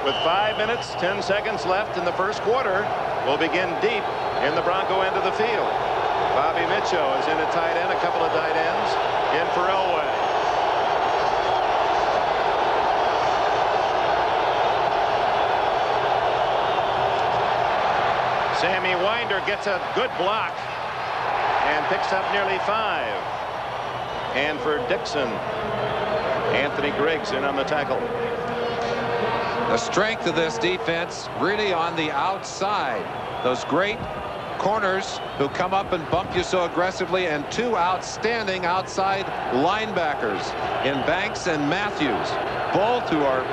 with 5 minutes, 10 seconds left in the first quarter. We'll begin deep in the Bronco end of the field. Bobby Mitchell is in at tight end, a couple of tight ends in for Elway. Sammy Winder gets a good block and picks up nearly 5. And for Dixon, Anthony Griggs in on the tackle. The strength of this defense really on the outside. Those great corners who come up and bump you so aggressively, and 2 outstanding outside linebackers in Banks and Matthews, both who are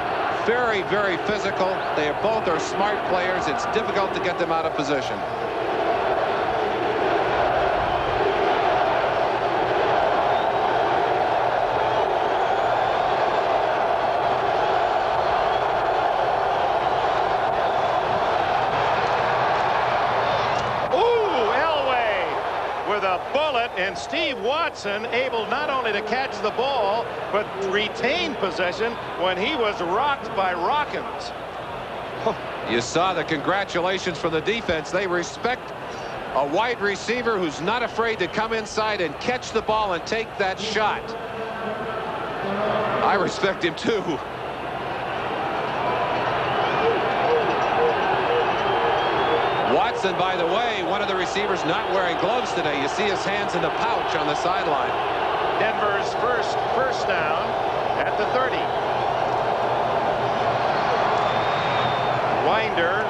very, very physical. They both are smart players. It's difficult to get them out of position. And Steve Watson able not only to catch the ball, but retain possession when he was rocked by Rockins. You saw the congratulations from the defense. They respect a wide receiver who's not afraid to come inside and catch the ball and take that shot. I respect him too. Watson, by the way, one of the receivers not wearing gloves today. You see his hands in the pouch on the sideline. Denver's first down at the 30. Winder,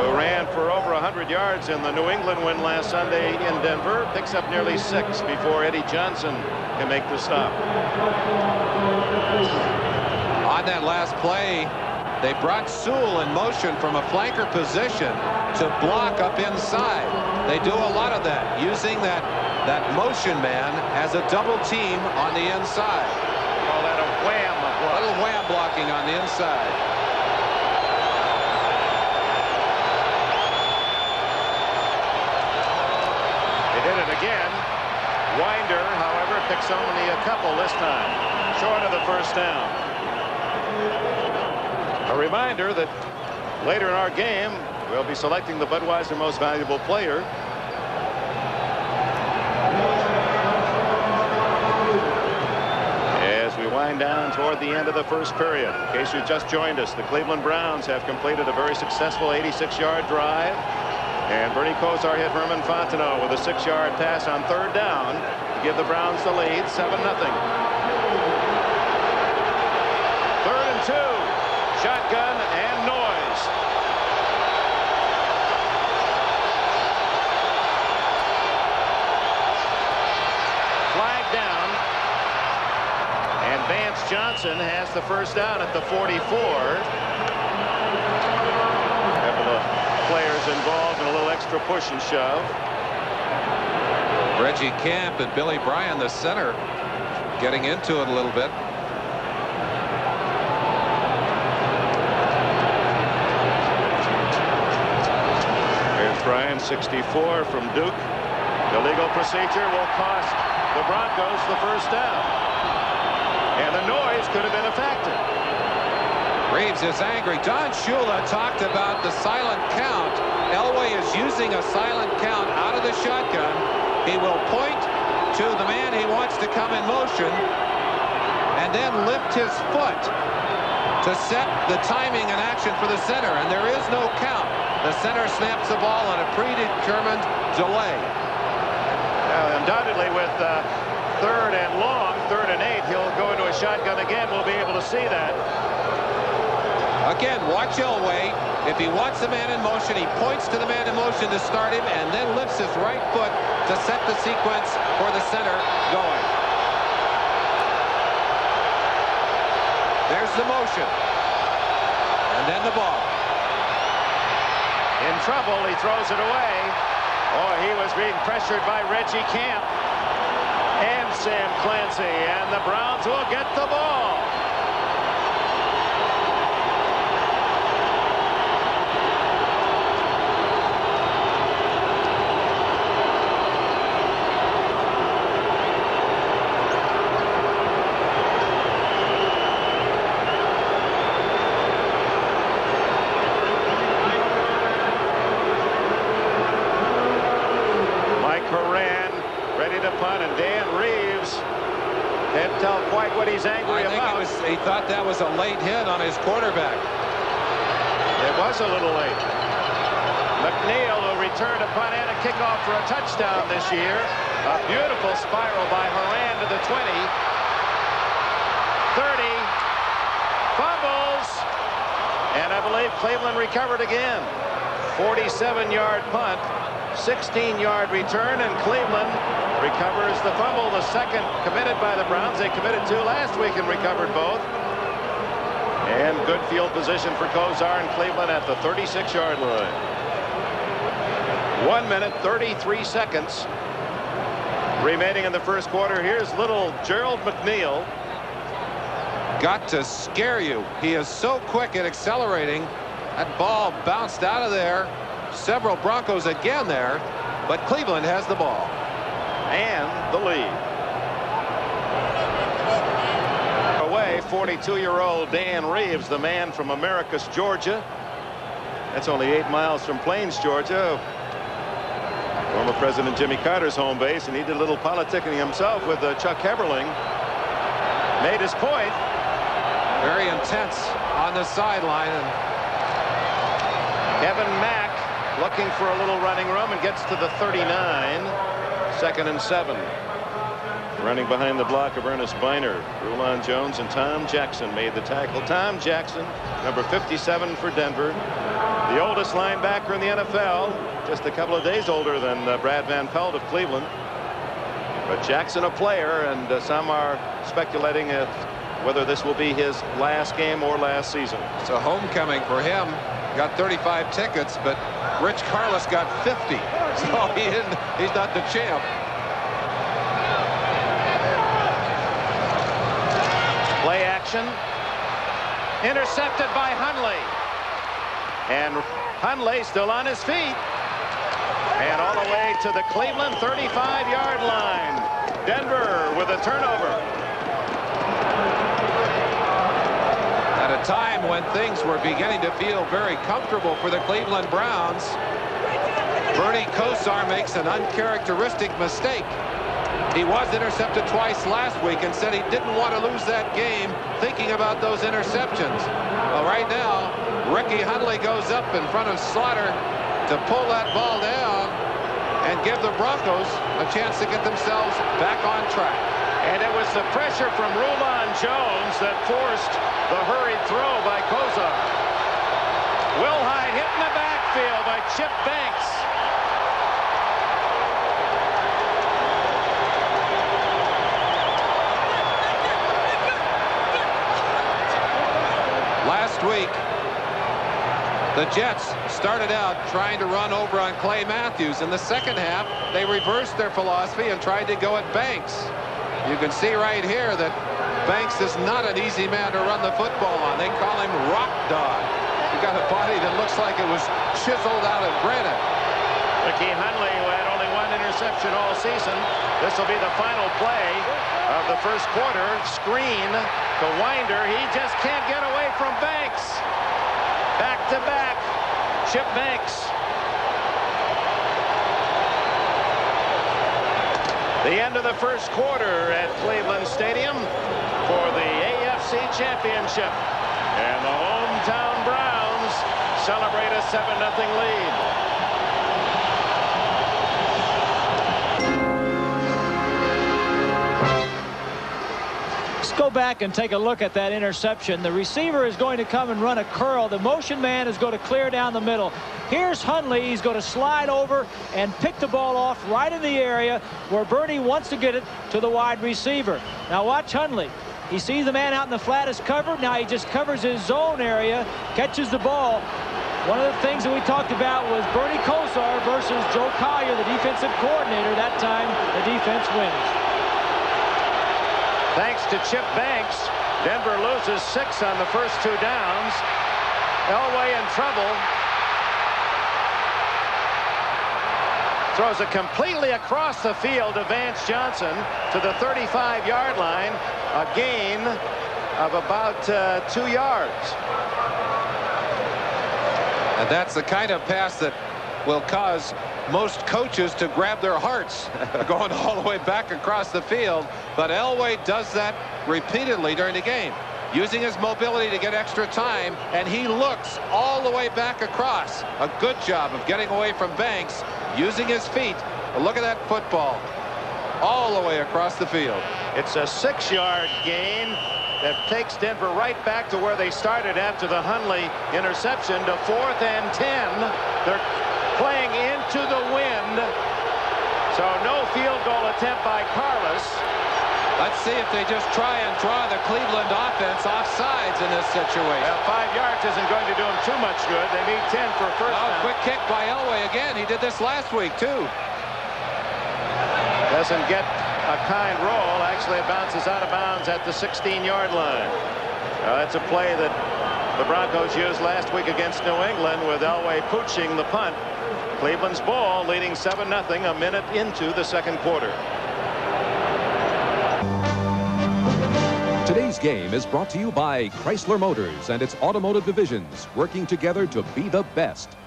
who ran for over 100 yards in the New England win last Sunday in Denver, picks up nearly 6 before Eddie Johnson can make the stop. On that last play, they brought Sewell in motion from a flanker position to block up inside. They do a lot of that, using that motion man as a double team on the inside. Call that a wham block. A little wham blocking on the inside. They did it again. Winder, however, picks only a couple this time, short of the first down. A reminder that later in our game, we'll be selecting the Budweiser Most Valuable Player. As we wind down toward the end of the first period, in case you just joined us, the Cleveland Browns have completed a very successful 86-yard drive. And Bernie Kozar hit Herman Fontenot with a 6-yard pass on 3rd down to give the Browns the lead, 7-0. 3rd and 2. Shotgun and noise. Flag down. And Vance Johnson has the first down at the 44. players involved in a little extra push and shove. Reggie Camp and Billy Bryan, the center, getting into it a little bit. Here's Bryan, 64 from Duke. The legal procedure will cost the Broncos the first down. And the noise could have been a factor. Reeves is angry. Don Shula talked about the silent count. Elway is using a silent count out of the shotgun. He will point to the man he wants to come in motion and then lift his foot to set the timing and action for the center. And there is no count. The center snaps the ball on a predetermined delay. Undoubtedly with third and long, 3rd and 8, he'll go into a shotgun again. We'll be able to see that. Again, watch Elway. If he wants the man in motion, he points to the man in motion to start him and then lifts his right foot to set the sequence for the center going. There's the motion. And then the ball. In trouble, he throws it away. Oh, he was being pressured by Reggie Camp and Sam Clancy, and the Browns will get the ball. And Dan Reeves can't tell quite what he's angry about. He thought that was a late hit on his quarterback. It was a little late. McNeil will return a punt and a kickoff for a touchdown this year. A beautiful spiral by Horan to the 20. 30. Fumbles. And I believe Cleveland recovered again. 47-yard punt. 16-yard return, and Cleveland recovers the fumble, the second committed by the Browns. They committed 2 last week and recovered both. And good field position for Kozar and Cleveland at the 36-yard line. 1 minute, 33 seconds remaining in the first quarter. Here's little Gerald McNeil. Got to scare you. He is so quick at accelerating. That ball bounced out of there. Several Broncos again there, but Cleveland has the ball and the lead. Away, 42-year-old Dan Reeves, the man from Americus, Georgia. That's only 8 miles from Plains, Georgia. Former President Jimmy Carter's home base, and he did a little politicking himself with Chuck Heberling. Made his point. Very intense on the sideline. And Kevin Mack looking for a little running room and gets to the 39. 2nd and 7. Running behind the block of Ernest Biner. Rulon Jones and Tom Jackson made the tackle. Tom Jackson, number 57 for Denver. The oldest linebacker in the NFL. Just a couple of days older than Brad Van Pelt of Cleveland. But Jackson a player, and some are speculating whether this will be his last game or last season. It's a homecoming for him. Got 35 tickets, but Rich Carlos got 50. So he's not the champ. Play action. Intercepted by Hundley. And Hundley still on his feet. And all the way to the Cleveland 35-yard line. Denver with a turnover. At a time when things were beginning to feel very comfortable for the Cleveland Browns, Bernie Kosar makes an uncharacteristic mistake. He was intercepted twice last week and said he didn't want to lose that game thinking about those interceptions. Well, right now, Ricky Hundley goes up in front of Slaughter to pull that ball down and give the Broncos a chance to get themselves back on track. And it was the pressure from Rulon Jones that forced the hurried throw by Kozar. Wilhite hit in the backfield by Chip Banks. Last week, The Jets started out trying to run over on Clay Matthews. In the second half, they reversed their philosophy and tried to go at Banks. You can see right here that Banks is not an easy man to run the football on. They call him Rock Dog. He got a body that looks like it was chiseled out of granite. Ricky Hundley, who had only one interception all season. This will be the final play of the first quarter. Screen to Winder. He just can't get away from Banks. Back to back, Chip Banks. The end of the first quarter at Cleveland Stadium for the AFC Championship. And the hometown Browns celebrate a 7-0 lead. Go back and take a look at that interception. The receiver is going to come and run a curl. The motion man is going to clear down the middle. Here's Hundley. He's going to slide over and pick the ball off right in the area where Bernie wants to get it to the wide receiver. Now watch Hundley. He sees the man out in the flat is covered. Now he just covers his zone area, catches the ball. One of the things that we talked about was Bernie Kosar versus Joe Collier, the defensive coordinator. That time the defense wins. Thanks to Chip Banks, Denver loses 6 on the first 2 downs. Elway in trouble. Throws it completely across the field to Vance Johnson to the 35-yard line. A gain of about 2 yards. And that's the kind of pass that will cause most coaches to grab their hearts going all the way back across the field. But Elway does that repeatedly during the game, using his mobility to get extra time, and he looks all the way back across. A good job of getting away from Banks, using his feet. But look at that football all the way across the field. It's a 6-yard gain that takes Denver right back to where they started after the Hundley interception to 4th and 10. They're playing into the wind, so no field goal attempt by Carlos. Let's see if they just try and draw the Cleveland offense off sides in this situation. Well, 5 yards isn't going to do them too much good. They need 10 for a first down. Quick kick by Elway again. He did this last week too. Doesn't get a kind roll. Actually, it bounces out of bounds at the 16-yard line. That's a play that the Broncos used last week against New England with Elway pooching the punt. Cleveland's ball leading 7-0 a minute into the second quarter. Today's game is brought to you by Chrysler Motors and its automotive divisions, working together to be the best.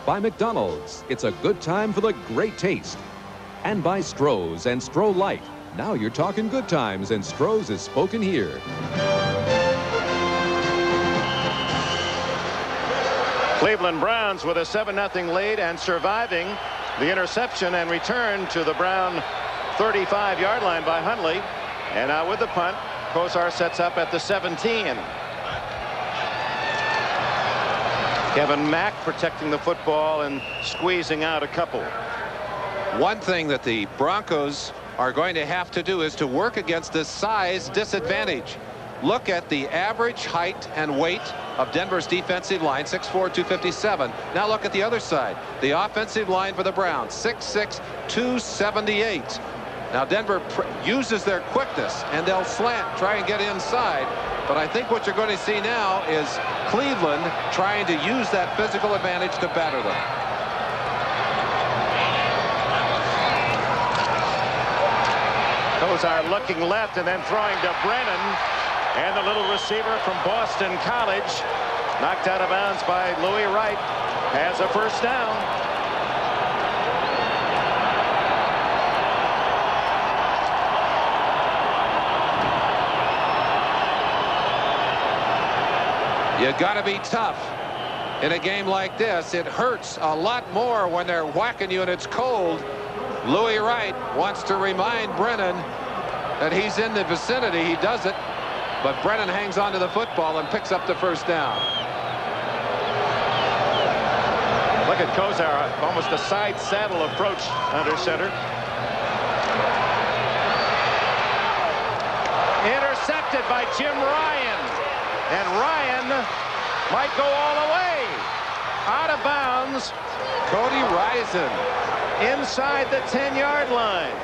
By McDonald's, it's a good time for the great taste. And by Stroh's and Stroh Light. Now you're talking good times, and Stroh's is spoken here. Cleveland Browns with a 7-0 lead and surviving the interception and return to the Brown 35-yard line by Hundley. And now with the punt, Kosar sets up at the 17. Kevin Mack protecting the football and squeezing out a couple. One thing that the Broncos are going to have to do is to work against this size disadvantage. Look at the average height and weight of Denver's defensive line, 6'4", 257. Now look at the other side. The offensive line for the Browns, 6'6", 278. Now Denver uses their quickness, and they'll slant, try and get inside. But I think what you're going to see now is Cleveland trying to use that physical advantage to batter them. Kosar looking left and then throwing to Brennan. And the little receiver from Boston College, knocked out of bounds by Louis Wright, has a first down. You got to be tough in a game like this. It hurts a lot more when they're whacking you and it's cold. Louis Wright wants to remind Brennan that he's in the vicinity. He does it. But Brennan hangs on to the football and picks up the first down. Look at Kosar, almost a side saddle approach under center. Intercepted by Jim Ryan. And Ryan might go all the way. out of bounds. Cody Rison inside the 10-yard line.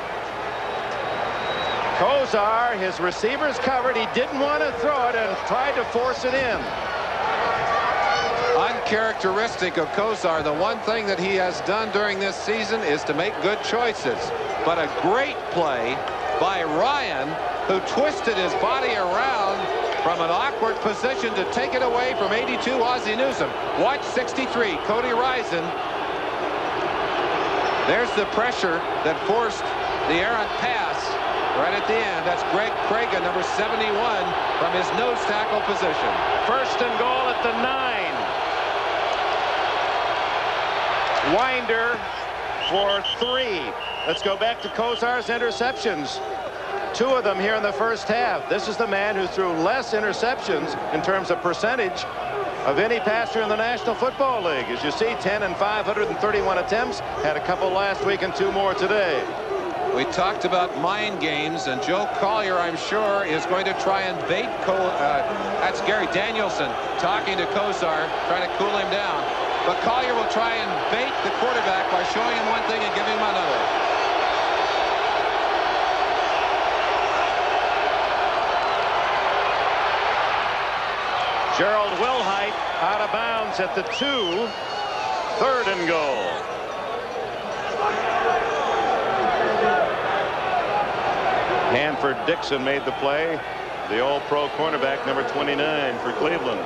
Kozar, his receivers covered. He didn't want to throw it and tried to force it in. Uncharacteristic of Kozar. The one thing that he has done during this season is to make good choices. But a great play by Ryan, who twisted his body around from an awkward position to take it away from 82 Ozzie Newsome. Watch 63, Cody Rison. There's the pressure that forced the errant pass right at the end. That's Greg Cragen, number 71, from his nose tackle position. First and goal at the 9. Winder for 3. Let's go back to Kozar's interceptions. 2 of them here in the first half. This is the man who threw less interceptions in terms of percentage of any passer in the National Football League. As you see, 10 and 531 attempts. Had a couple last week and 2 more today. We talked about mind games, and Joe Collier, I'm sure, is going to try and bait that's Gary Danielson talking to Kozar, trying to cool him down. But Collier will try and bait the quarterback by showing him one thing and giving him another. Gerald Wilhite out of bounds at the 2. 3rd and goal. Hanford Dixon made the play. The All-Pro cornerback, number 29 for Cleveland.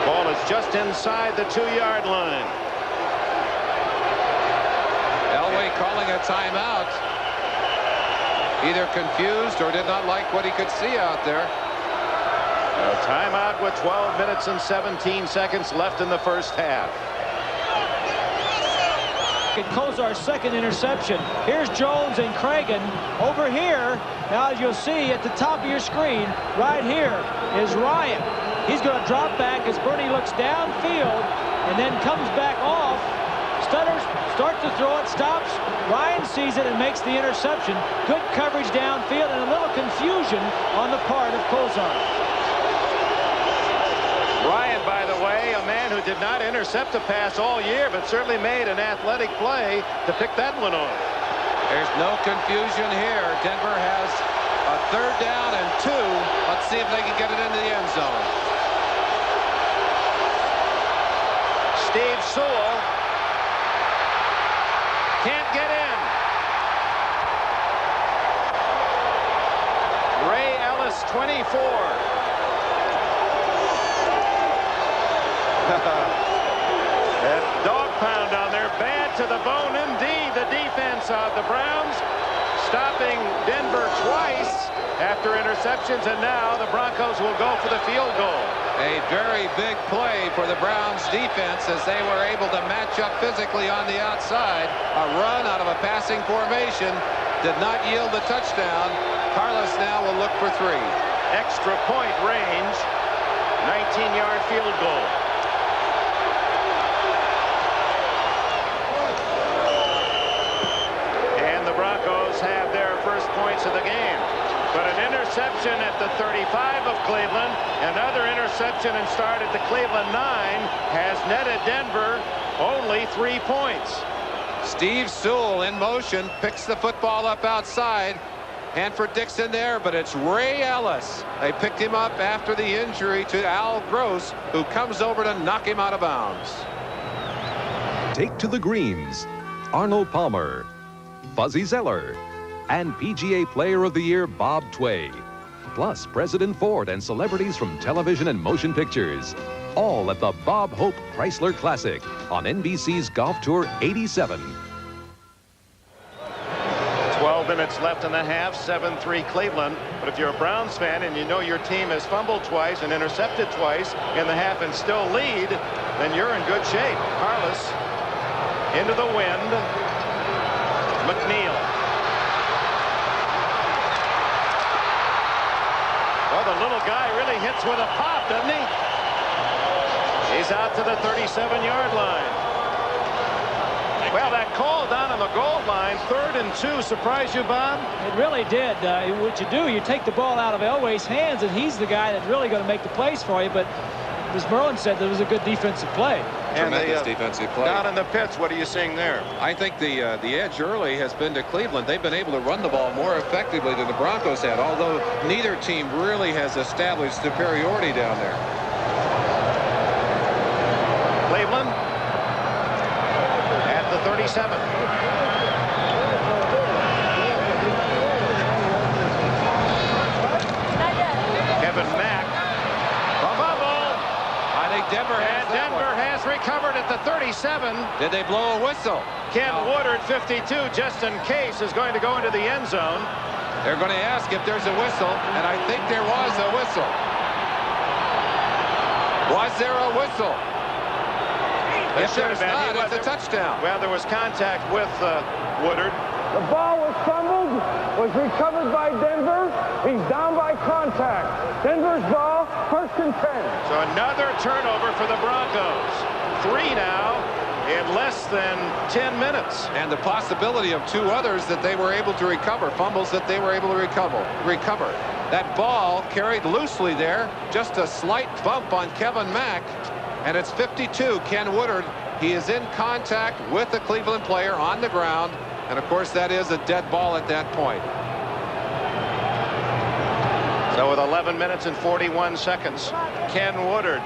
Ball is just inside the 2-yard line. Elway calling a timeout. Either confused or did not like what he could see out there. A timeout with 12 minutes and 17 seconds left in the first half. Kozar's second interception. Here's Jones and Cragen over here. Now, as you'll see at the top of your screen, right here is Ryan. He's going to drop back as Bernie looks downfield and then comes back off. Stutters, starts to throw it, stops. Ryan sees it and makes the interception. Good coverage downfield and a little confusion on the part of Kozar. Ryan, by the way, a man who did not intercept a pass all year, but certainly made an athletic play to pick that one off. There's no confusion here. Denver has a 3rd down and 2. Let's see if they can get it into the end zone. Steve Sewell can't get in. Ray Ellis, 24. That dog pound on there, bad to the bone indeed. The defense of the Browns stopping Denver twice after interceptions, and now the Broncos will go for the field goal. A very big play for the Browns defense as they were able to match up physically on the outside. A run out of a passing formation did not yield the touchdown. Carlos now will look for 3. Extra point range, 19-yard field goal. And the Broncos have their first points of the game. But an interception at the 35 of Cleveland, another interception and start at the Cleveland 9 has netted Denver only 3 points. Steve Sewell in motion, picks the football up outside. Hanford Dixon there, but it's Ray Ellis. They picked him up after the injury to Al Gross, who comes over to knock him out of bounds. Take to the greens, Arnold Palmer, Fuzzy Zeller, and PGA Player of the Year Bob Tway. Plus President Ford and celebrities from television and motion pictures. All at the Bob Hope Chrysler Classic on NBC's Golf Tour 87. 12 minutes left in the half, 7-3 Cleveland. But if you're a Browns fan and you know your team has fumbled twice and intercepted twice in the half and still lead, then you're in good shape. Carlos into the wind. McNeil. Well, the little guy really hits with a pop, doesn't he? He's out to the 37-yard line. Well, that call down a on the goal line. 3rd and 2. Surprise you, Bob? It really did. What you do, you take the ball out of Elway's hands, and he's the guy that's really going to make the plays for you. But as Merlin said, that was a good defensive play. Tremendous defensive play. Down in the pits, what are you seeing there? I think the edge early has been to Cleveland. They've been able to run the ball more effectively than the Broncos had, although neither team really has established superiority down there. Cleveland at the 37. Kevin Mack. The bubble. I think Denver has recovered at the 37. Did they blow a whistle? Ken Woodard, 52, just in case, is going to go into the end zone. They're going to ask if there's a whistle, and I think there was a whistle. Was there a whistle? If there's not, it's a touchdown. Well, there was contact with Woodard. The ball was fumbled, was recovered by Denver. He's down by contact. Denver's ball, 1st and 10. So another turnover for the Broncos. 3 now in less than 10 minutes. And the possibility of 2 others that they were able to recover, fumbles that they were able to recover. That ball carried loosely there, just a slight bump on Kevin Mack, and it's 52, Ken Woodard. He is in contact with the Cleveland player on the ground, and of course that is a dead ball at that point. So with 11 minutes and 41 seconds, Ken Woodard,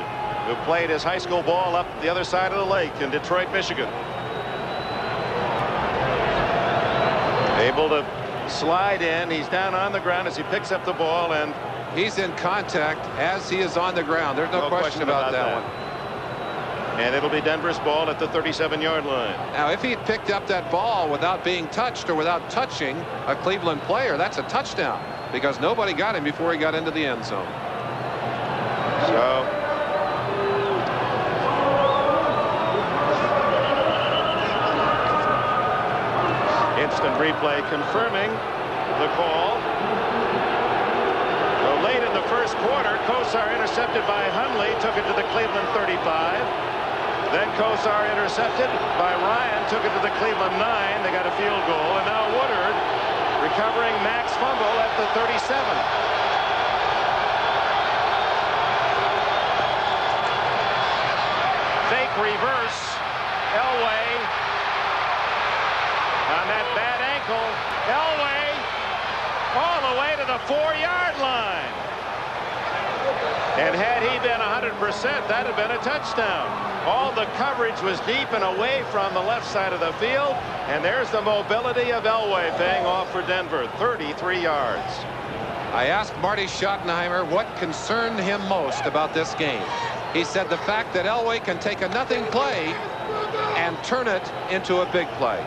who played his high school ball up the other side of the lake in Detroit, Michigan, able to slide in. He's down on the ground as he picks up the ball, and he's in contact as he is on the ground. There's no question about that one. And it'll be Denver's ball at the 37-yard line. Now, if he picked up that ball without being touched or without touching a Cleveland player, that's a touchdown, because nobody got him before he got into the end zone. So instant replay confirming the call. So late in the first quarter, Kosar intercepted by Hundley, took it to the Cleveland 35. Then Kosar intercepted by Ryan, took it to the Cleveland 9. They got a field goal, and now Woodard recovering Mack's fumble at the 37. Fake reverse. Elway on that bad ankle. Elway all the way to the 4-yard line. And had he been 100%, that had been a touchdown. All the coverage was deep and away from the left side of the field. And there's the mobility of Elway paying off for Denver, 33 yards. I asked Marty Schottenheimer what concerned him most about this game. He said the fact that Elway can take a nothing play and turn it into a big play.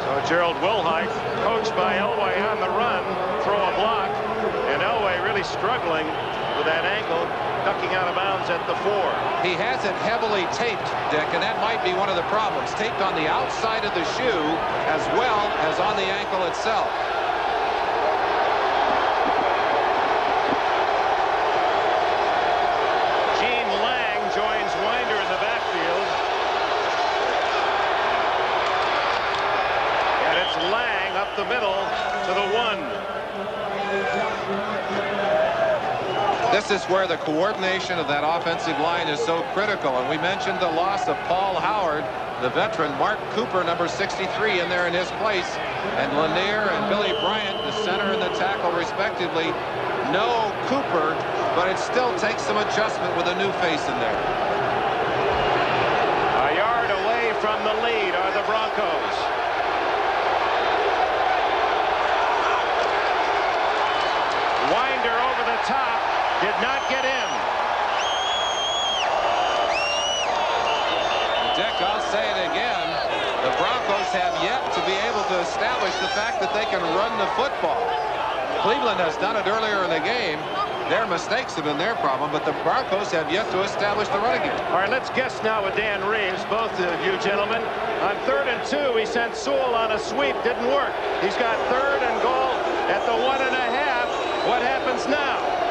So Gerald Wilhite, coached by Elway on the run, throw a block, and Elway really struggling with that ankle, ducking out of bounds at the 4. He has it heavily taped, Dick, and that might be one of the problems. Taped on the outside of the shoe as well as on the ankle itself. Gene Lang joins Winder in the backfield. And it's Lang up the middle to the 1. This is where the coordination of that offensive line is so critical. And we mentioned the loss of Paul Howard, the veteran. Mark Cooper, number 63, in there in his place. And Lanier and Billy Bryant, the center and the tackle, respectively. No Cooper, but it still takes some adjustment with a new face in there. A yard away from the lead are the Broncos. Winder over the top. Did not get in. Dick, I'll say it again. The Broncos have yet to be able to establish the fact that they can run the football. Cleveland has done it earlier in the game. Their mistakes have been their problem, but the Broncos have yet to establish the running game. All right, let's guess now with Dan Reeves, both of you gentlemen. On 3rd and 2, he sent Sewell on a sweep. Didn't work. He's got 3rd and goal at the 1.5. What happens now?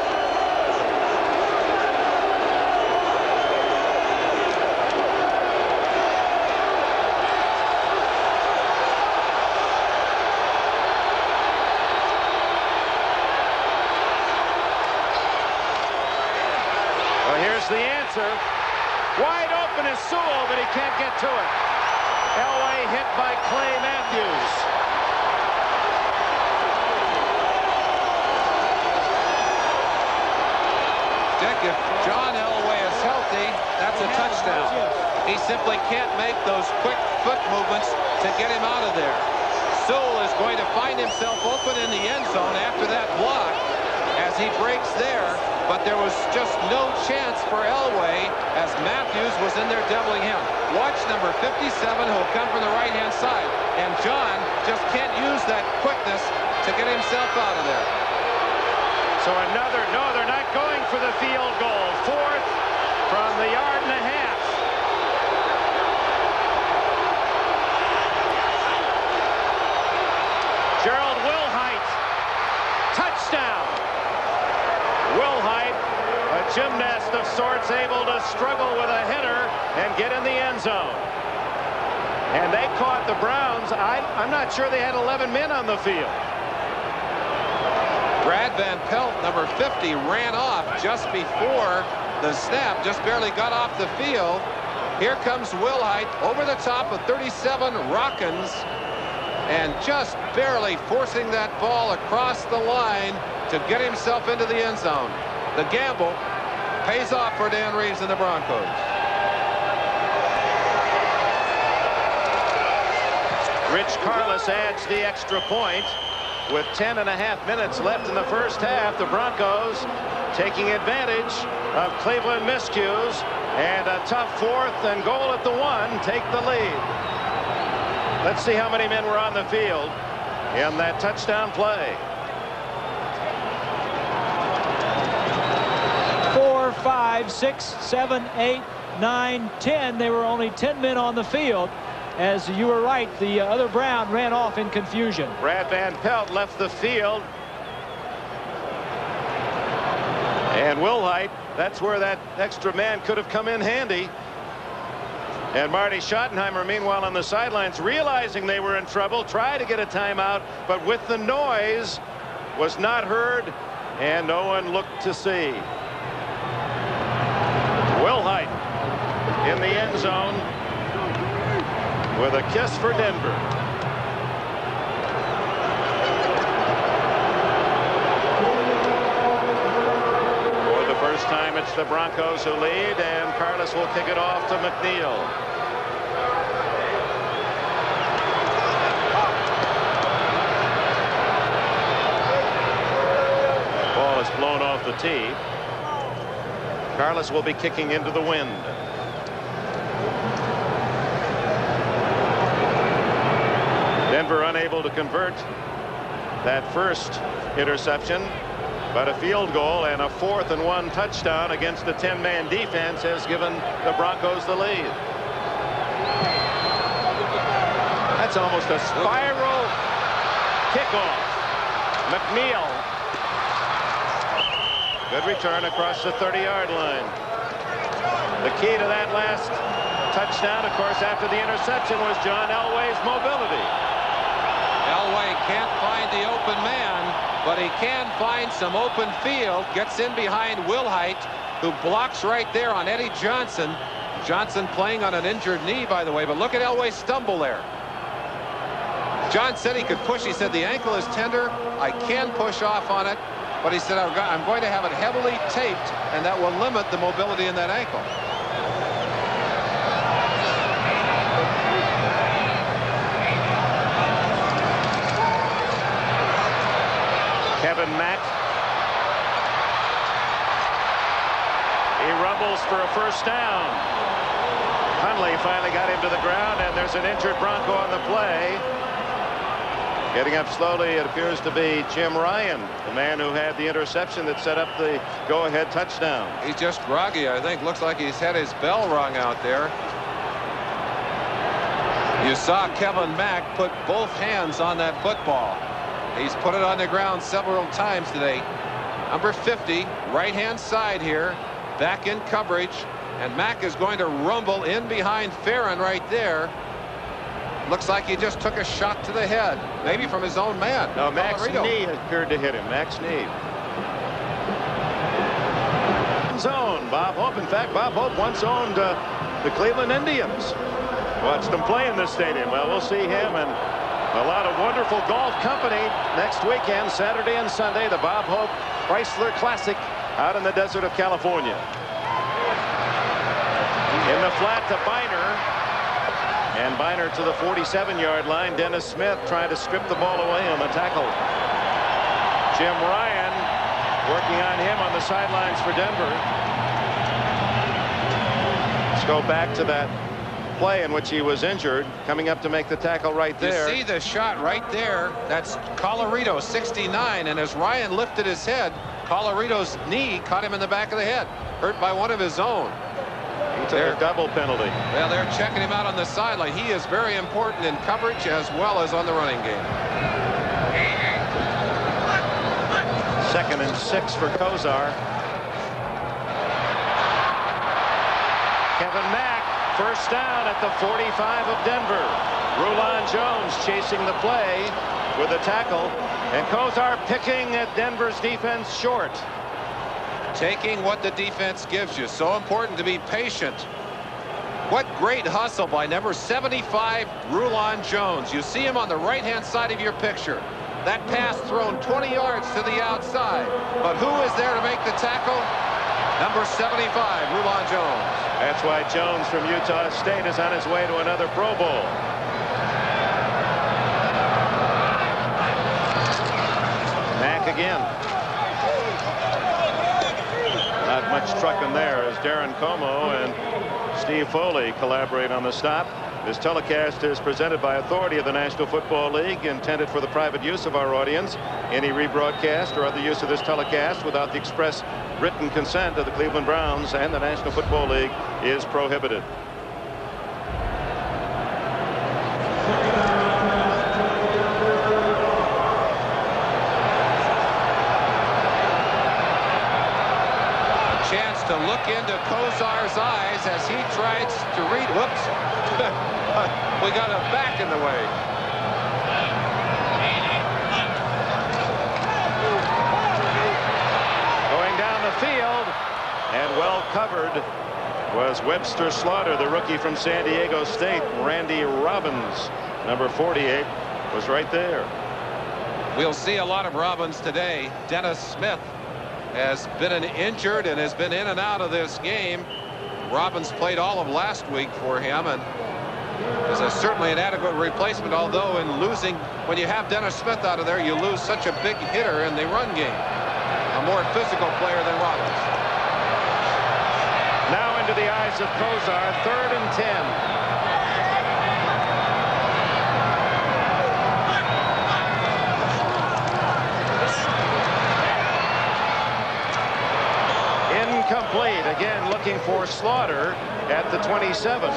the answer. Wide open is Sewell, but he can't get to it. Elway hit by Clay Matthews. Dick, if John Elway is healthy, that's a touchdown. He simply can't make those quick foot movements to get him out of there. Sewell is going to find himself open in the end zone after that block as he breaks there, but there was just no chance for Elway as Matthews was in there doubling him. Watch number 57 who'll come from the right-hand side, and John just can't use that quickness to get himself out of there. So another, no, they're not going for the field goal. Fourth from the yard and a half. Gerald Wilhite, touchdown. Wilhite, a gymnast of sorts, able to struggle with a header and get in the end zone. And they caught the Browns. I'm not sure they had 11 men on the field. Brad Van Pelt, number 50, ran off just before the snap, just barely got off the field. Here comes Wilhite over the top of 37, Rockins, and just barely forcing that ball across the line to get himself into the end zone. The gamble pays off for Dan Reeves and the Broncos. Rich Carlos adds the extra point. With 10.5 minutes left in the first half, the Broncos taking advantage of Cleveland miscues, and a tough fourth and goal at the 1 take the lead. Let's see how many men were on the field in that touchdown play. 4, 5, 6, 7, 8, 9, 10. There were only 10 men on the field. As you were right, the other Brown ran off in confusion. Brad Van Pelt left the field. And Wilhite, that's where that extra man could have come in handy. And Marty Schottenheimer, meanwhile, on the sidelines, realizing they were in trouble, tried to get a timeout, but with the noise, was not heard, and no one looked to see. Wilhite in the end zone with a kiss for Denver. For the first time, it's the Broncos who lead, and Carlos will kick it off to McNeil. Ball is blown off the tee. Carlos will be kicking into the wind. Denver unable to convert that first interception, but a field goal and a 4th and 1 touchdown against the 10-man defense has given the Broncos the lead. That's almost a spiral kickoff. McNeil. Good return across the 30-yard line. The key to that last touchdown, of course, after the interception, was John Elway's mobility. Elway can't find the open man, but he can find some open field. Gets in behind Wilhite, who blocks right there on Eddie Johnson. Johnson playing on an injured knee, by the way, but look at Elway stumble there. John said he could push. He said the ankle is tender. I can push off on it, but he said I'm going to have it heavily taped, and that will limit the mobility in that ankle. Kevin Mack. He rumbles for a first down. Hundley finally got him to the ground, and there's an injured Bronco on the play. Getting up slowly, it appears to be Jim Ryan, the man who had the interception that set up the go-ahead touchdown. He's just groggy, I think. Looks like he's had his bell rung out there. You saw Kevin Mack put both hands on that football. He's put it on the ground several times today. Number 50, right-hand side here, back in coverage, and Mack is going to rumble in behind Farron right there. Looks like he just took a shot to the head, maybe from his own man. No, Mack's knee appeared to hit him. Mack's knee. Browns own Bob Hope. In fact, Bob Hope once owned the Cleveland Indians. Watched them play in this stadium. Well, we'll see him and a lot of wonderful golf company next weekend, Saturday and Sunday, the Bob Hope Chrysler Classic out in the desert of California. In the flat to Biner. And Biner to the 47-yard line. Dennis Smith trying to strip the ball away on the tackle. Jim Ryan working on him on the sidelines for Denver. Let's go back to that play in which he was injured, coming up to make the tackle right there. You see the shot right there. That's Colorado, 69, and as Ryan lifted his head, Colorado's knee caught him in the back of the head, hurt by one of his own. He took a double penalty. Well, they're checking him out on the sideline. He is very important in coverage as well as on the running game. 2nd and 6 for Kozar. Kevin Mack, first down at the 45 of Denver. Rulon Jones chasing the play with a tackle, and Kozar picking at Denver's defense short. Taking what the defense gives you. So important to be patient. What great hustle by number 75, Rulon Jones. You see him on the right-hand side of your picture. That pass thrown 20 yards to the outside. But who is there to make the tackle? Number 75, Rulon Jones. That's why Jones from Utah State is on his way to another Pro Bowl. Mack again. Not much trucking there as Darren Como and Steve Foley collaborate on the stop. This telecast is presented by authority of the National Football League, intended for the private use of our audience. Any rebroadcast or other use of this telecast without the express written consent of the Cleveland Browns and the National Football League is prohibited. Chance to look into Kozar's eyes as he tries to read. Whoops. We got a back in the way. Going down the field and well covered was Webster Slaughter, the rookie from San Diego State. Randy Robbins, number 48, was right there. We'll see a lot of Robbins today. Dennis Smith has been injured and has been in and out of this game. Robbins played all of last week for him and is certainly an adequate replacement, although in losing, when you have Dennis Smith out of there, you lose such a big hitter in the run game. A more physical player than Robbins. Now into the eyes of Kozar, 3rd and 10. Incomplete. Again, looking for Slaughter at the 27.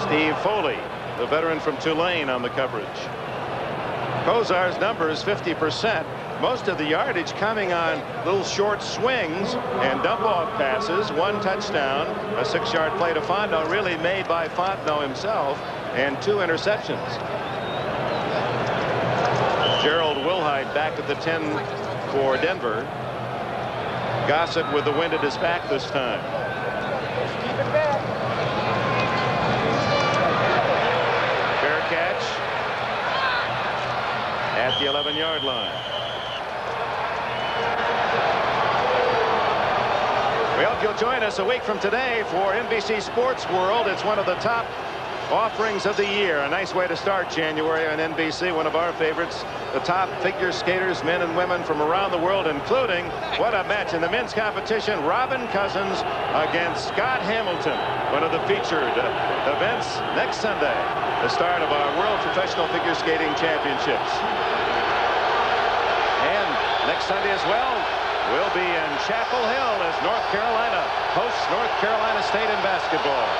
Steve Foley, the veteran from Tulane, on the coverage. Kozar's number is 50%. Most of the yardage coming on little short swings and dump-off passes. 1 touchdown, a 6-yard play to Fontenot, really made by Fontenot himself, and 2 interceptions. Gerald Wilhite back at the 10 for Denver. Gossett with the wind at his back this time. Fair catch at the 11-yard line. We hope you'll join us a week from today for NBC Sports World. It's one of the top offerings of the year. A nice way to start January on NBC, one of our favorites. The top figure skaters, men and women from around the world, including, what a match in the men's competition, Robin Cousins against Scott Hamilton. One of the featured events next Sunday, the start of our World Professional Figure Skating Championships. And next Sunday as well, we'll be in Chapel Hill as North Carolina hosts North Carolina State in basketball.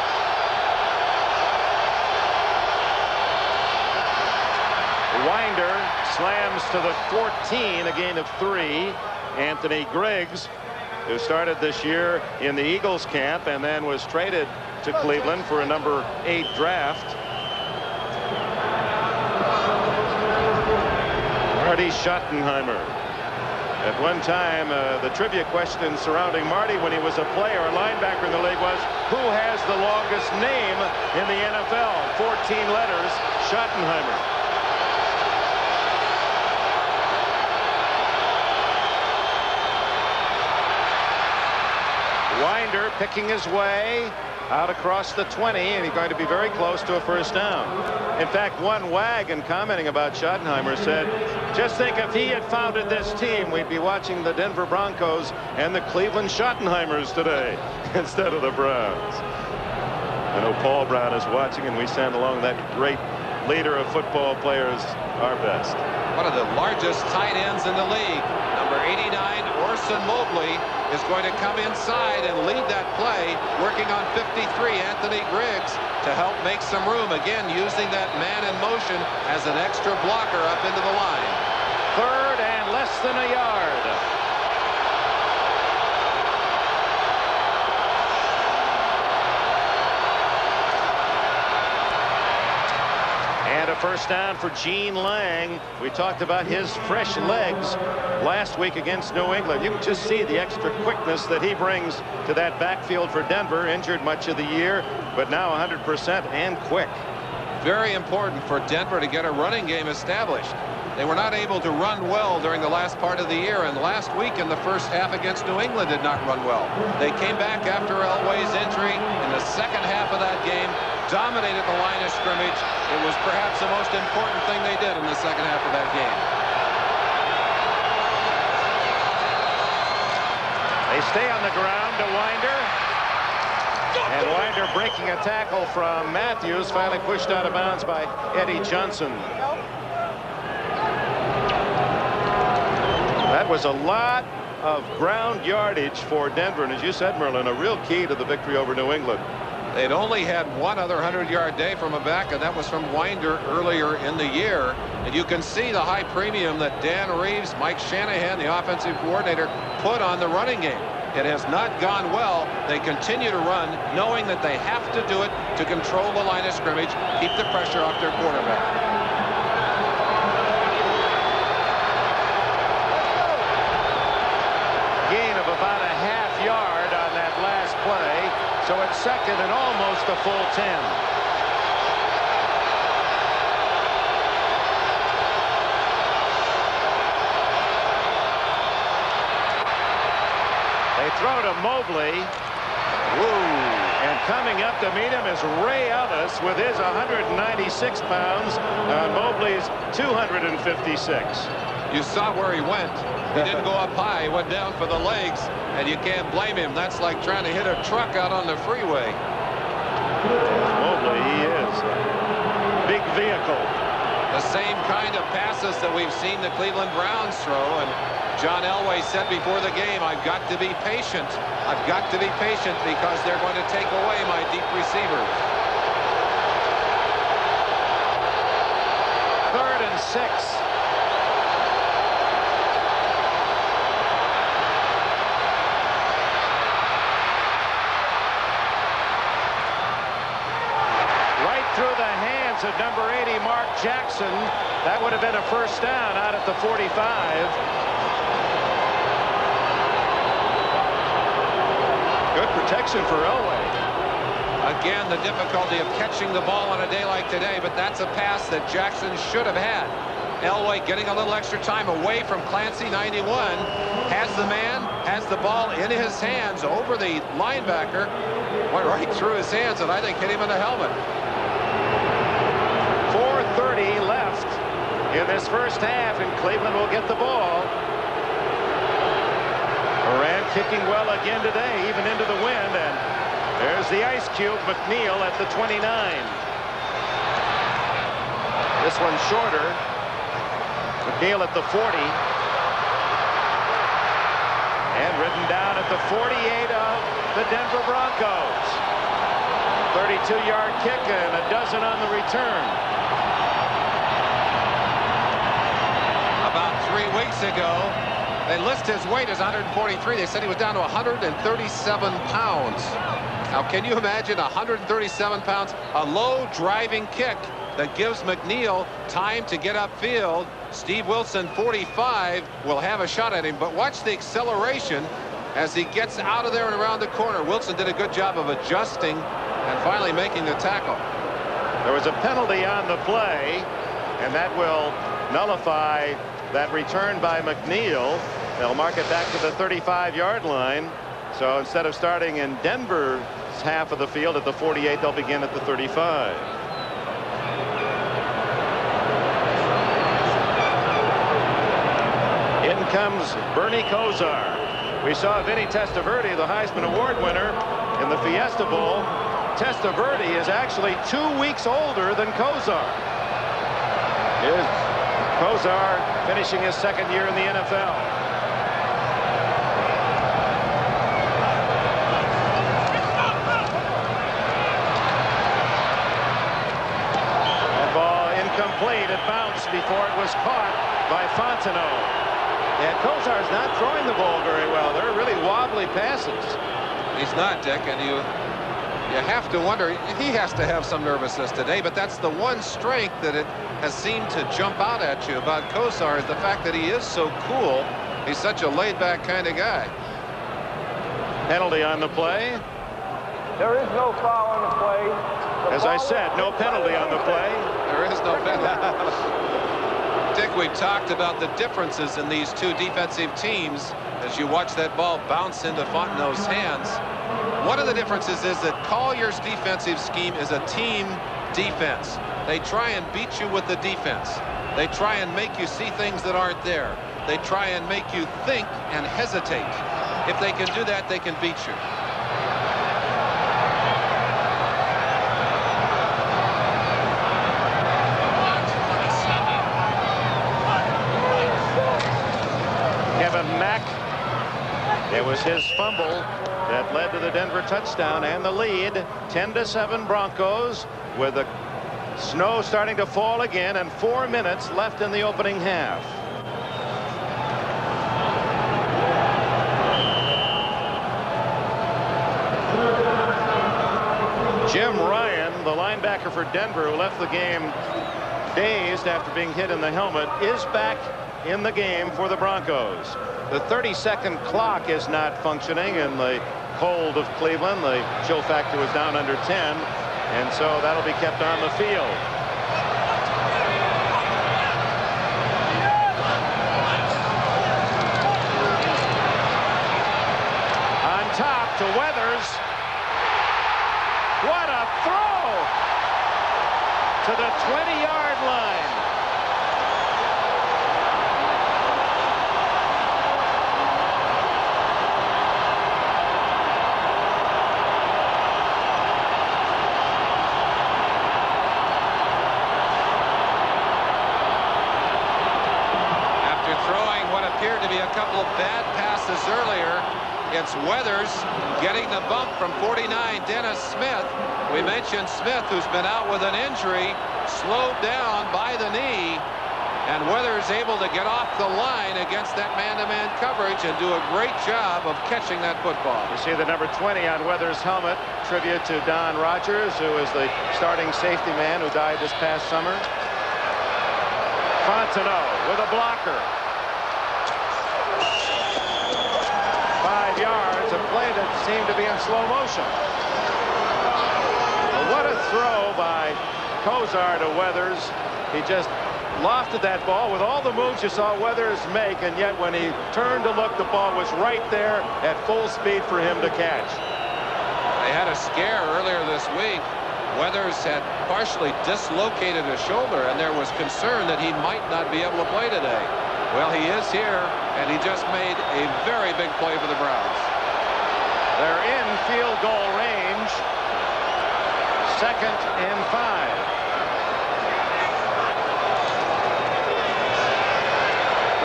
Winder slams to the 14, a gain of 3. Anthony Griggs, who started this year in the Eagles camp and then was traded to Cleveland for a number 8 draft. Marty Schottenheimer At one time, the trivia question surrounding Marty when he was a player, a linebacker in the league, was who has the longest name in the NFL? 14 letters, Schottenheimer. Winder picking his way out across the 20, and he's going to be very close to a first down. In fact, one wagon commenting about Schottenheimer said, just think if he had founded this team, we'd be watching the Denver Broncos and the Cleveland Schottenheimers today instead of the Browns. I know Paul Brown is watching, and we send along that great leader of football players our best. One of the largest tight ends in the league, number 89, Orson Mobley, is going to come inside and lead that play, working on 53, Anthony Griggs, to help make some room, again using that man in motion as an extra blocker up into the line. Third and less than a yard. And a first down for Gene Lang. We talked about his fresh legs last week against New England. You can just see the extra quickness that he brings to that backfield for Denver. Injured much of the year, but now 100% and quick. Very important for Denver to get a running game established. They were not able to run well during the last part of the year, and last week in the first half against New England did not run well. They came back after Elway's injury in the second half of that game, dominated the line of scrimmage. It was perhaps the most important thing they did in the second half of that game. They stay on the ground to Winder. And Winder breaking a tackle from Matthews, finally pushed out of bounds by Eddie Johnson. That was a lot of ground yardage for Denver, and as you said, Merlin, a real key to the victory over New England. They'd only had one other 100-yard day from a back, and that was from Winder earlier in the year. And you can see the high premium that Dan Reeves, Mike Shanahan, the offensive coordinator, put on the running game. It has not gone well. They continue to run, knowing that they have to do it to control the line of scrimmage, keep the pressure off their quarterback. Gain of about a half yard on that last play. So it's second and almost a full 10. They throw to Mobley. Woo! And coming up to meet him is Ray Ellis with his 196 pounds on Mobley's 256. You saw where he went. He didn't go up high. He went down for the legs, and you can't blame him. That's like trying to hit a truck out on the freeway. Mobley, he is a big vehicle. The same kind of passes that we've seen the Cleveland Browns throw, and John Elway said before the game, I've got to be patient. I've got to be patient because they're going to take away my deep receivers. 3rd and 6. Through the hands of number 80, Mark Jackson. That would have been a first down out at the 45. Good protection for Elway. Again, the difficulty of catching the ball on a day like today, but that's a pass that Jackson should have had. Elway getting a little extra time away from Clancy, 91. Has the man, has the ball in his hands over the linebacker. Went right through his hands, and I think hit him in the helmet. 4:30 left in this first half, and Cleveland will get the ball. Moran kicking well again today, even into the wind, and there's the ice cube, McNeil at the 29. This one shorter. McNeil at the 40. And ridden down at the 48 of the Denver Broncos. 32-yard kick and a dozen on the return. About 3 weeks ago, they listed his weight as 143. They said he was down to 137 pounds. Now, can you imagine 137 pounds, a low driving kick that gives McNeil time to get upfield. Steve Wilson, 45, will have a shot at him, but watch the acceleration as he gets out of there and around the corner. Wilson did a good job of adjusting and finally making the tackle. There was a penalty on the play, and that will nullify that return by McNeil. They'll mark it back to the 35-yard line. So instead of starting in Denver's half of the field at the 48, they'll begin at the 35. In comes Bernie Kosar. We saw Vinny Testaverde, the Heisman Award winner, in the Fiesta Bowl. Testaverde is actually 2 weeks older than Kosar. Here's Kosar finishing his second year in the NFL. That ball incomplete. It bounced before it was caught by Fontenot. And Kosar's not throwing the ball very well. They're really wobbly passes. He's not, Dick, and you have to wonder, he has to have some nervousness today, but that's the one strength that it has seemed to jump out at you about Kosar, is the fact that he is so cool. He's such a laid-back kind of guy. Penalty on the play. There is no foul on the play. As I said, no penalty on the play. There is no penalty. Dick, we've talked about the differences in these two defensive teams as you watch that ball bounce into Fontenot's hands. One of the differences is that Collier's defensive scheme is a team defense. They try and beat you with the defense. They try and make you see things that aren't there. They try and make you think and hesitate. If they can do that, they can beat you. It was his fumble that led to the Denver touchdown and the lead. 10-7 Broncos, with the snow starting to fall again and 4 minutes left in the opening half. Jim Ryan, the linebacker for Denver, who left the game dazed after being hit in the helmet, is back in the game for the Broncos. The 30-second clock is not functioning in the cold of Cleveland. The chill factor was down under 10, and so that'll be kept on the field. On top to Weathers. What a throw to the 20-yard line. To be a couple of bad passes earlier, it's Weathers getting the bump from 49, Dennis Smith. We mentioned Smith, who's been out with an injury, slowed down by the knee, and Weathers able to get off the line against that man-to-man coverage and do a great job of catching that football. You see the number 20 on Weathers' helmet, tribute to Don Rogers, who is the starting safety man who died this past summer. Fontenot with a blocker. 5 yards, a play that seemed to be in slow motion. But what a throw by Kosar to Weathers. He just lofted that ball with all the moves you saw Weathers make, and yet when he turned to look, the ball was right there at full speed for him to catch. They had a scare earlier this week. Weathers had partially dislocated his shoulder, and there was concern that he might not be able to play today. Well, he is here, and he just made a very big play for the Browns. They're in field goal range. 2nd and 5.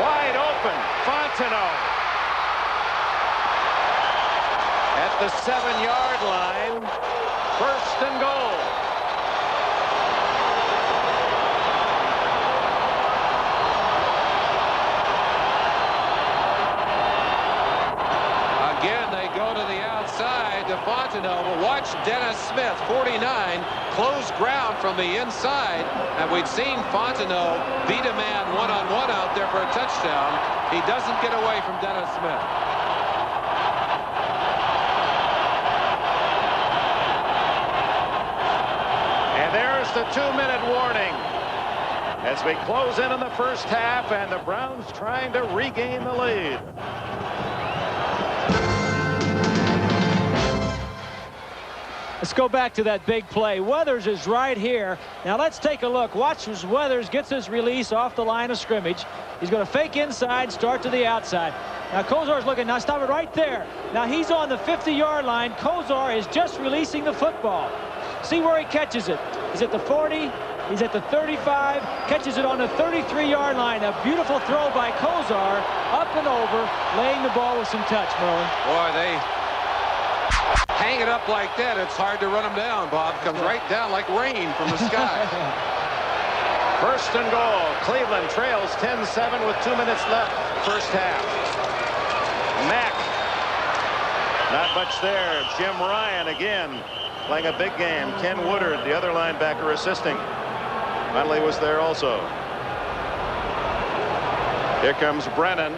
Wide open, Fontenot. At the 7-yard line, 1st and goal. to Fontenot. But watch Dennis Smith, 49, close ground from the inside. And we'd seen Fontenot beat a man one-on-one out there for a touchdown. He doesn't get away from Dennis Smith. And there's the 2-minute warning as we close in on the first half, and the Browns trying to regain the lead. Let's go back to that big play. Weathers is right here. Now let's take a look. Watch as Weathers gets his release off the line of scrimmage. He's going to fake inside, start to the outside. Now Kozar's looking. Now stop it right there. Now he's on the 50-yard line. Kozar is just releasing the football. See where he catches it. He's at the 40. He's at the 35. Catches it on the 33-yard line. A beautiful throw by Kozar. Up and over, laying the ball with some touch, Merlin. Boy, they hang it up like that. It's hard to run them down, Bob. Comes right down like rain from the sky. First and goal. Cleveland trails 10-7 with 2 minutes left. First half. Mack. Not much there. Jim Ryan again playing a big game. Ken Woodard, the other linebacker, assisting. Huntley was there also. Here comes Brennan,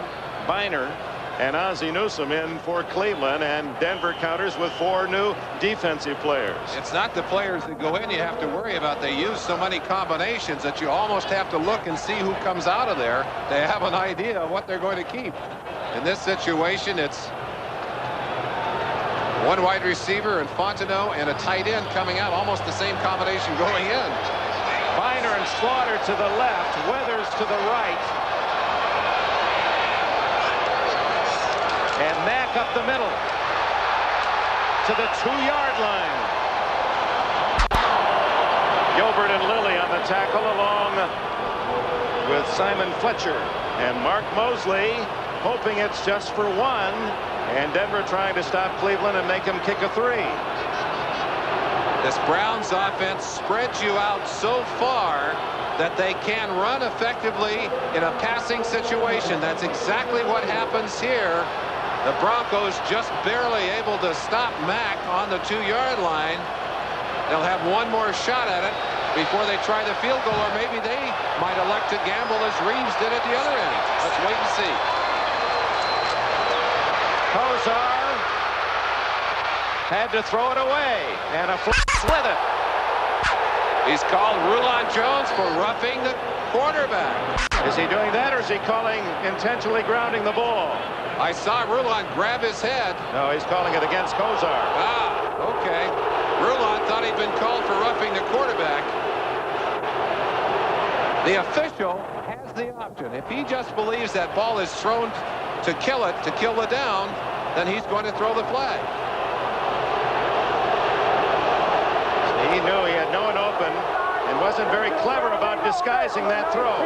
Biner, and Ozzie Newsome in for Cleveland, and Denver counters with 4 new defensive players. It's not the players that go in you have to worry about. They use so many combinations that you almost have to look and see who comes out of there to have an idea of what they're going to keep. In this situation, it's one wide receiver and Fontenot and a tight end coming out, almost the same combination going in. Biner and Slaughter to the left, Weathers to the right. And Mack up the middle to the 2-yard line. Gilbert and Lilly on the tackle along with Simon Fletcher. And Mark Mosley hoping it's just for 1. And Denver trying to stop Cleveland and make him kick a 3. This Browns offense spreads you out so far that they can run effectively in a passing situation. That's exactly what happens here. The Broncos just barely able to stop Mack on the 2-yard line. They'll have one more shot at it before they try the field goal, or maybe they might elect to gamble as Reeves did at the other end. Let's wait and see. Kozar had to throw it away, and a flash with it. He's called Rulon Jones for roughing the quarterback. Is he doing that, or is he calling intentionally grounding the ball? I saw Rulon grab his head. No, he's calling it against Kozar. Ah, okay. Rulon thought he'd been called for roughing the quarterback. The official has the option. If he just believes that ball is thrown to kill it, to kill the down, then he's going to throw the flag. He knew he had no one open and wasn't very clever about disguising that throw.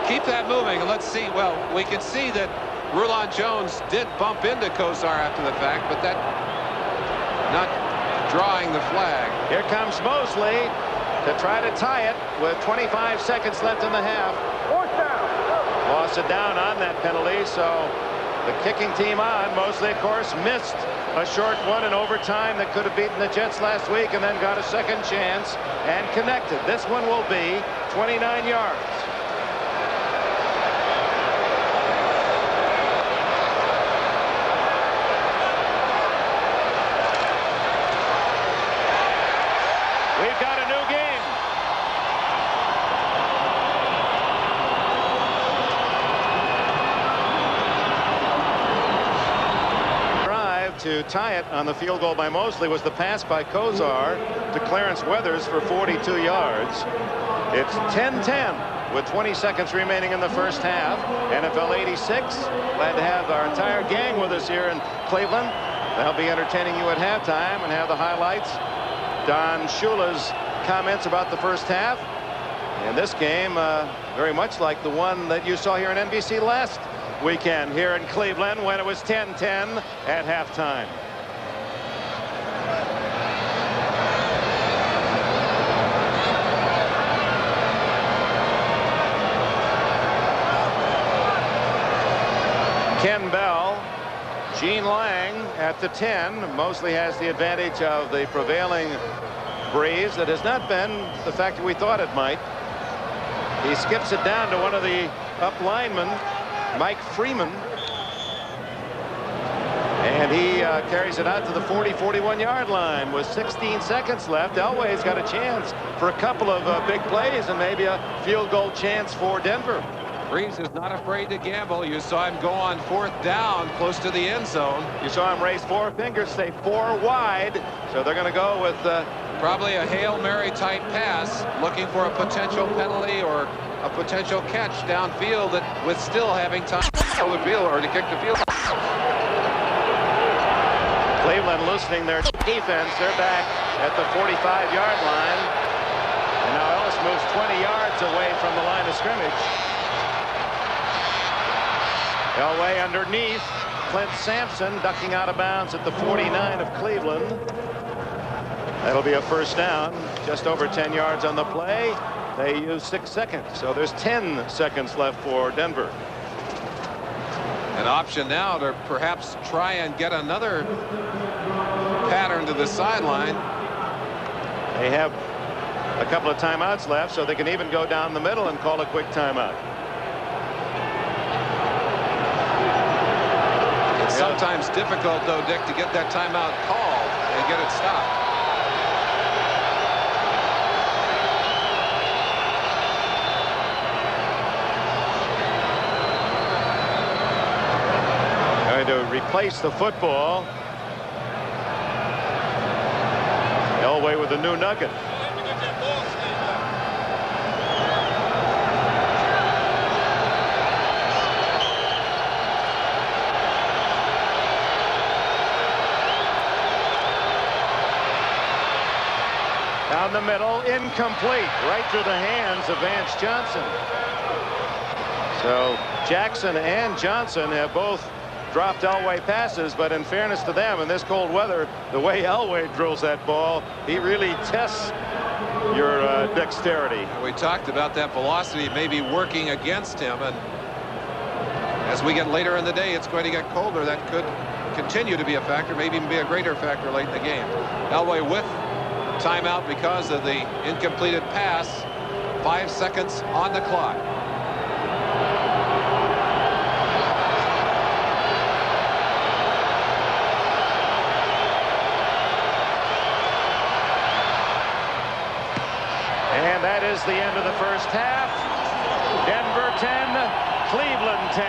Keep that moving, and let's see. Well, we can see that Rulon Jones did bump into Kozar after the fact, but that not drawing the flag. Here comes Mosley to try to tie it with 25 seconds left in the half. Lost it down on that penalty, so the kicking team on. Mosley, of course, missed a short one in overtime that could have beaten the Jets last week and then got a second chance and connected. This one will be 29 yards. We've got a new game. Drive to tie it on the field goal by Mosley was the pass by Kozar to Clarence Weathers for 42 yards. It's 10-10 with 20 seconds remaining in the first half. NFL 86. Glad to have our entire gang with us here in Cleveland. They'll be entertaining you at halftime and have the highlights. Don Shula's comments about the first half. And this game, very much like the one that you saw here on NBC last weekend here in Cleveland when it was 10-10 at halftime. Ken Bell, Gene Lang at the 10. Mosley has the advantage of the prevailing breeze that has not been the factor we thought it might. He skips it down to one of the up linemen, Mike Freeman. And he carries it out to the 40-41-yard line with 16 seconds left. Elway's got a chance for a couple of big plays and maybe a field goal chance for Denver. Breeze is not afraid to gamble. You saw him go on 4th down close to the end zone. You saw him raise 4 fingers, say 4 wide. So they're going to go with probably a Hail Mary type pass, looking for a potential penalty or a potential catch downfield that with still having time to the field or to kick the field. Cleveland loosening their defense. They're back at the 45-yard line. And now Ellis moves 20 yards away from the line of scrimmage. Elway underneath. Clint Sampson ducking out of bounds at the 49 of Cleveland. That'll be a first down. Just over 10 yards on the play. They use 6 seconds. So there's 10 seconds left for Denver. An option now to perhaps try and get another pattern to the sideline. They have a couple of timeouts left, so they can even go down the middle and call a quick timeout. It's sometimes difficult, though, Dick, to get that timeout called and get it stopped. To replace the football. Elway with a new nugget. Down the middle, incomplete, right through the hands of Vance Johnson. So Jackson and Johnson have both dropped Elway passes, but in fairness to them, in this cold weather, the way Elway drills that ball, he really tests your dexterity. We talked about that velocity maybe working against him, and as we get later in the day, it's going to get colder. That could continue to be a factor, maybe even be a greater factor late in the game. Elway with timeout because of the incompleted pass. 5 seconds on the clock. And that is the end of the first half. Denver 10, Cleveland 10.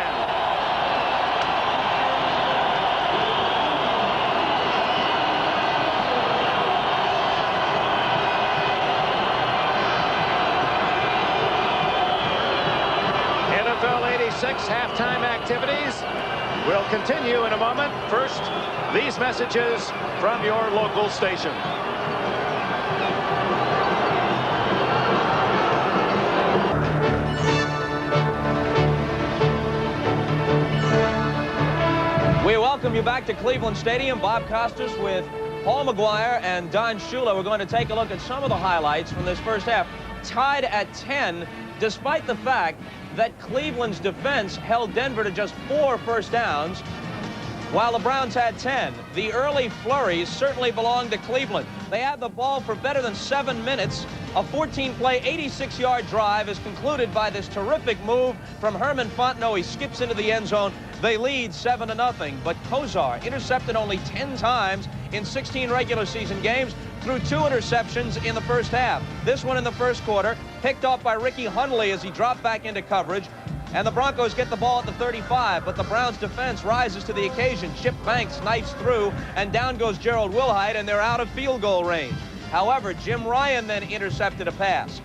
NFL 86 halftime activities will continue in a moment. First, these messages from your local station. We welcome you back to Cleveland Stadium. Bob Costas with Paul McGuire and Don Shula. We're going to take a look at some of the highlights from this first half. Tied at 10, despite the fact that Cleveland's defense held Denver to just 4 first downs, while the Browns had 10. The early flurries certainly belonged to Cleveland. They had the ball for better than 7 minutes. A 14-play, 86-yard drive is concluded by this terrific move from Herman Fontenot. He skips into the end zone. They lead 7-0, but Kozar intercepted only 10 times in 16 regular season games, threw 2 interceptions in the first half. This one in the first quarter, picked off by Ricky Hundley as he dropped back into coverage. And the Broncos get the ball at the 35, but the Browns defense rises to the occasion. Chip Banks knifes through, and down goes Gerald Wilhite, and they're out of field goal range. However, Jim Ryan then intercepted a pass.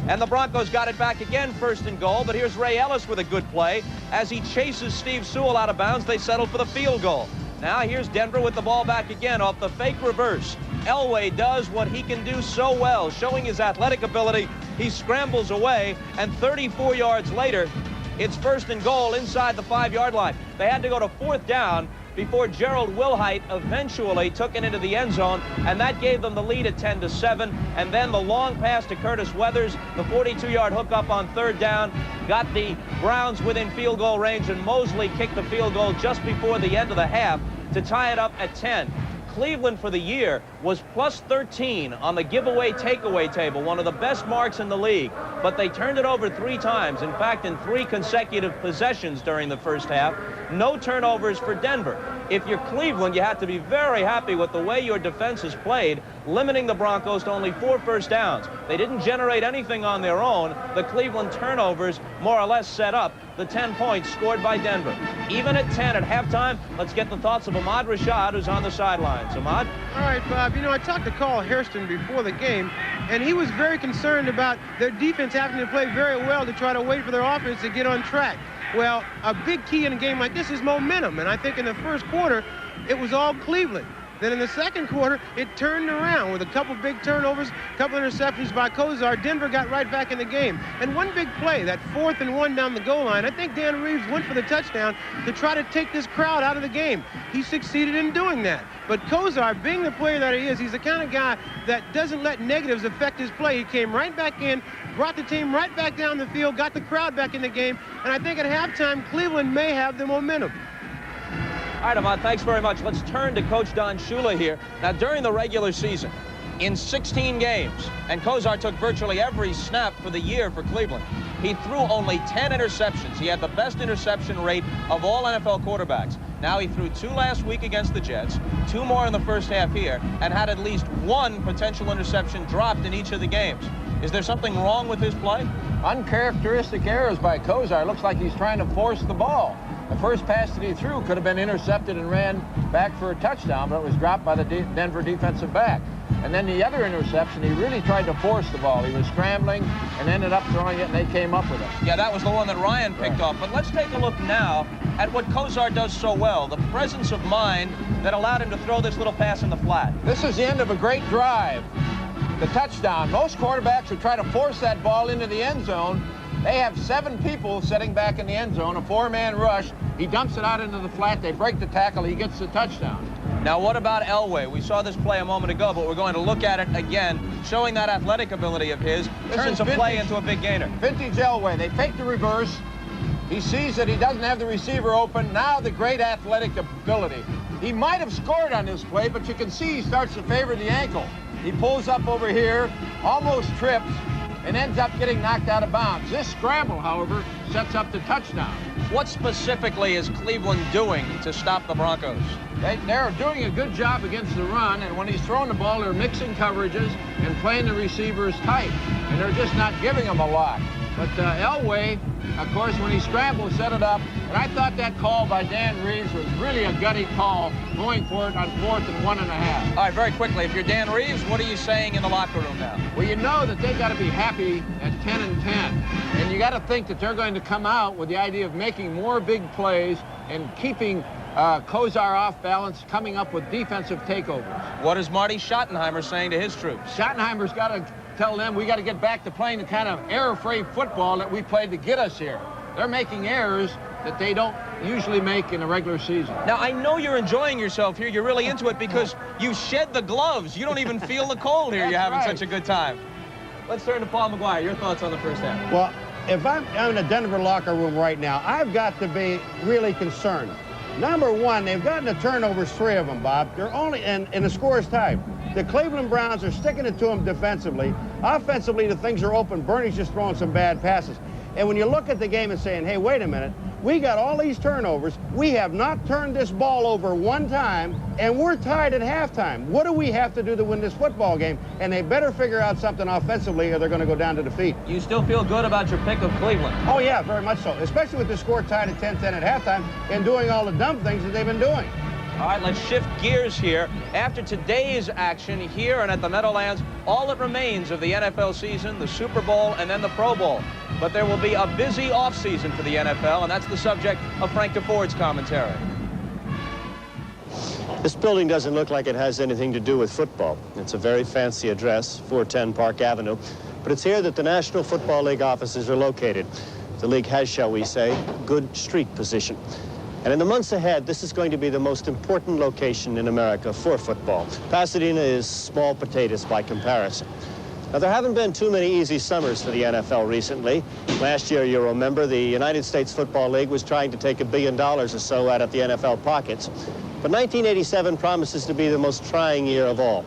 And the Broncos got it back again, 1st and goal, but here's Ray Ellis with a good play. As he chases Steve Sewell out of bounds, they settle for the field goal. Now here's Denver with the ball back again off the fake reverse. Elway does what he can do so well, showing his athletic ability. He scrambles away, and 34 yards later, it's 1st and goal inside the 5-yard line. They had to go to 4th down before Gerald Wilhite eventually took it into the end zone, and that gave them the lead at 10-7. And then the long pass to Curtis Weathers, the 42-yard hookup on third down, got the Browns within field goal range, and Mosley kicked the field goal just before the end of the half to tie it up at 10. Cleveland for the year was plus 13 on the giveaway takeaway table, one of the best marks in the league, but they turned it over 3 times. In fact, in 3 consecutive possessions during the first half. No turnovers for Denver. If you're Cleveland, you have to be very happy with the way your defense has played, limiting the Broncos to only 4 first downs. They didn't generate anything on their own. The Cleveland turnovers more or less set up the 10 points scored by Denver. Even at 10 at halftime, let's get the thoughts of Ahmad Rashad, who's on the sidelines. Ahmad? All right, Bob. You know, I talked to Carl Hairston before the game, and he was very concerned about their defense having to play very well to try to wait for their offense to get on track. Well, a big key in a game like this is momentum, and I think in the first quarter, it was all Cleveland. Then in the second quarter, it turned around with a couple big turnovers, a couple interceptions by Kozar. Denver got right back in the game. And one big play, that 4th and 1 down the goal line, I think Dan Reeves went for the touchdown to try to take this crowd out of the game. He succeeded in doing that. But Kozar, being the player that he is, he's the kind of guy that doesn't let negatives affect his play. He came right back in, brought the team right back down the field, got the crowd back in the game, and I think at halftime, Cleveland may have the momentum. All right, Ahmad, thanks very much. Let's turn to Coach Don Shula here. Now, during the regular season, in 16 games, and Kozar took virtually every snap for the year for Cleveland, he threw only 10 interceptions. He had the best interception rate of all NFL quarterbacks. Now he threw 2 last week against the Jets, 2 more in the first half here, and had at least 1 potential interception dropped in each of the games. Is there something wrong with his play? Uncharacteristic errors by Kozar. Looks like he's trying to force the ball. The first pass that he threw could have been intercepted and ran back for a touchdown, but it was dropped by the Denver defensive back. And then the other interception, he really tried to force the ball. He was scrambling and ended up throwing it, and they came up with it. Yeah, that was the one that Ryan picked off. But let's take a look now at what Kozar does so well, the presence of mind that allowed him to throw this little pass in the flat. This is the end of a great drive. The touchdown. Most quarterbacks would try to force that ball into the end zone. They have 7 people sitting back in the end zone, a 4-man rush. He dumps it out into the flat. They break the tackle. He gets the touchdown. Now, what about Elway? We saw this play a moment ago, but we're going to look at it again, showing that athletic ability of his. Turns a play into a big gainer. Vintage Elway. They fake the reverse. He sees that he doesn't have the receiver open. Now the great athletic ability. He might have scored on this play, but you can see he starts to favor the ankle. He pulls up over here, almost trips, and ends up getting knocked out of bounds. This scramble, however, sets up the touchdown. What specifically is Cleveland doing to stop the Broncos? They're doing a good job against the run, and when he's throwing the ball, they're mixing coverages and playing the receivers tight, and they're just not giving them a lot. But Elway, of course, when he scrambled, set it up, and I thought that call by Dan Reeves was really a gutty call, going for it on 4th and 1.5. All right, very quickly, if you're Dan Reeves, what are you saying in the locker room now? Well, you know that they got to be happy at 10-10, and you got to think that they're going to come out with the idea of making more big plays and keeping Kozar off balance, coming up with defensive takeovers. What is Marty Schottenheimer saying to his troops? Schottenheimer's got to tell them we got to get back to playing the kind of error-free football that we played to get us here. They're making errors that they don't usually make in a regular season. Now, I know you're enjoying yourself here. You're really into it because you shed the gloves. You don't even feel the cold here. You're having such a good time. Let's turn to Paul McGuire. Your thoughts on the first half? Well, if I'm in a Denver locker room right now, I've got to be really concerned. Number one, they've gotten the turnovers, 3 of them, Bob. They're only in the score's tied. The Cleveland Browns are sticking it to them defensively. Offensively, the things are open. Bernie's just throwing some bad passes. And when you look at the game and saying, hey, wait a minute, we got all these turnovers. We have not turned this ball over 1 time, and we're tied at halftime. What do we have to do to win this football game? And they better figure out something offensively or they're going to go down to defeat. You still feel good about your pick of Cleveland? Oh, yeah, very much so, especially with the score tied at 10-10 at halftime and doing all the dumb things that they've been doing. All right, let's shift gears here. After today's action here and at the Meadowlands, all that remains of the NFL season, the Super Bowl, and then the Pro Bowl. But there will be a busy offseason for the NFL, and that's the subject of Frank DeFord's commentary. This building doesn't look like it has anything to do with football. It's a very fancy address, 410 Park Avenue, but it's here that the National Football League offices are located. The league has, shall we say, good street position. And in the months ahead, this is going to be the most important location in America for football. Pasadena is small potatoes by comparison. Now, there haven't been too many easy summers for the NFL recently. Last year, you'll remember, the United States Football League was trying to take $1 billion or so out of the NFL pockets. But 1987 promises to be the most trying year of all.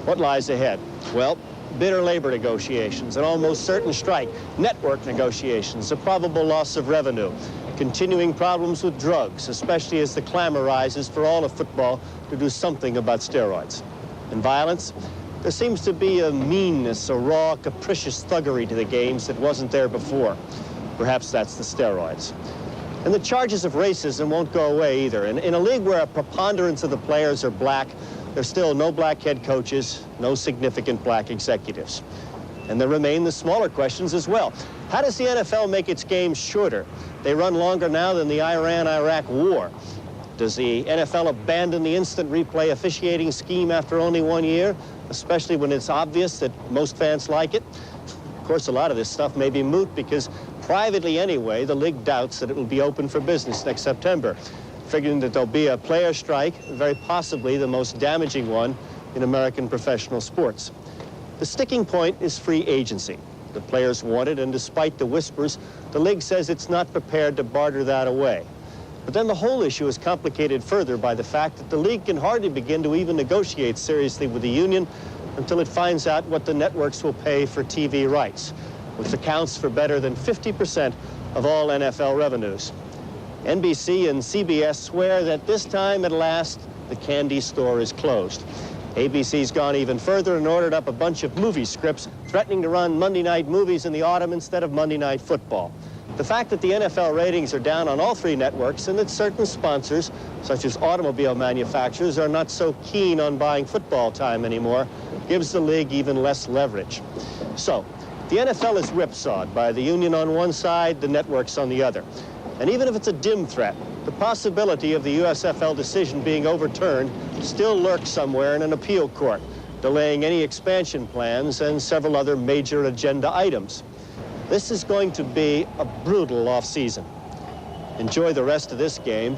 What lies ahead? Well, bitter labor negotiations, an almost certain strike, network negotiations, a probable loss of revenue, continuing problems with drugs, especially as the clamor rises for all of football to do something about steroids. And violence? There seems to be a meanness, a raw, capricious thuggery to the games that wasn't there before. Perhaps that's the steroids. And the charges of racism won't go away either. In a league where a preponderance of the players are black, there's still no black head coaches, no significant black executives. And there remain the smaller questions as well. How does the NFL make its games shorter? They run longer now than the Iran-Iraq war. Does the NFL abandon the instant replay officiating scheme after only 1 year, especially when it's obvious that most fans like it? Of course, a lot of this stuff may be moot because privately anyway, the league doubts that it will be open for business next September, figuring that there'll be a player strike, very possibly the most damaging one in American professional sports. The sticking point is free agency. The players want it, and despite the whispers, the league says it's not prepared to barter that away. But then the whole issue is complicated further by the fact that the league can hardly begin to even negotiate seriously with the union until it finds out what the networks will pay for TV rights, which accounts for better than 50% of all NFL revenues. NBC and CBS swear that this time at last, the candy store is closed. ABC's gone even further and ordered up a bunch of movie scripts threatening to run Monday night movies in the autumn instead of Monday night football. The fact that the NFL ratings are down on all three networks and that certain sponsors, such as automobile manufacturers, are not so keen on buying football time anymore gives the league even less leverage. So, the NFL is whipsawed by the union on one side, the networks on the other. And even if it's a dim threat, the possibility of the USFL decision being overturned still lurks somewhere in an appeal court, delaying any expansion plans and several other major agenda items. This is going to be a brutal offseason. Enjoy the rest of this game.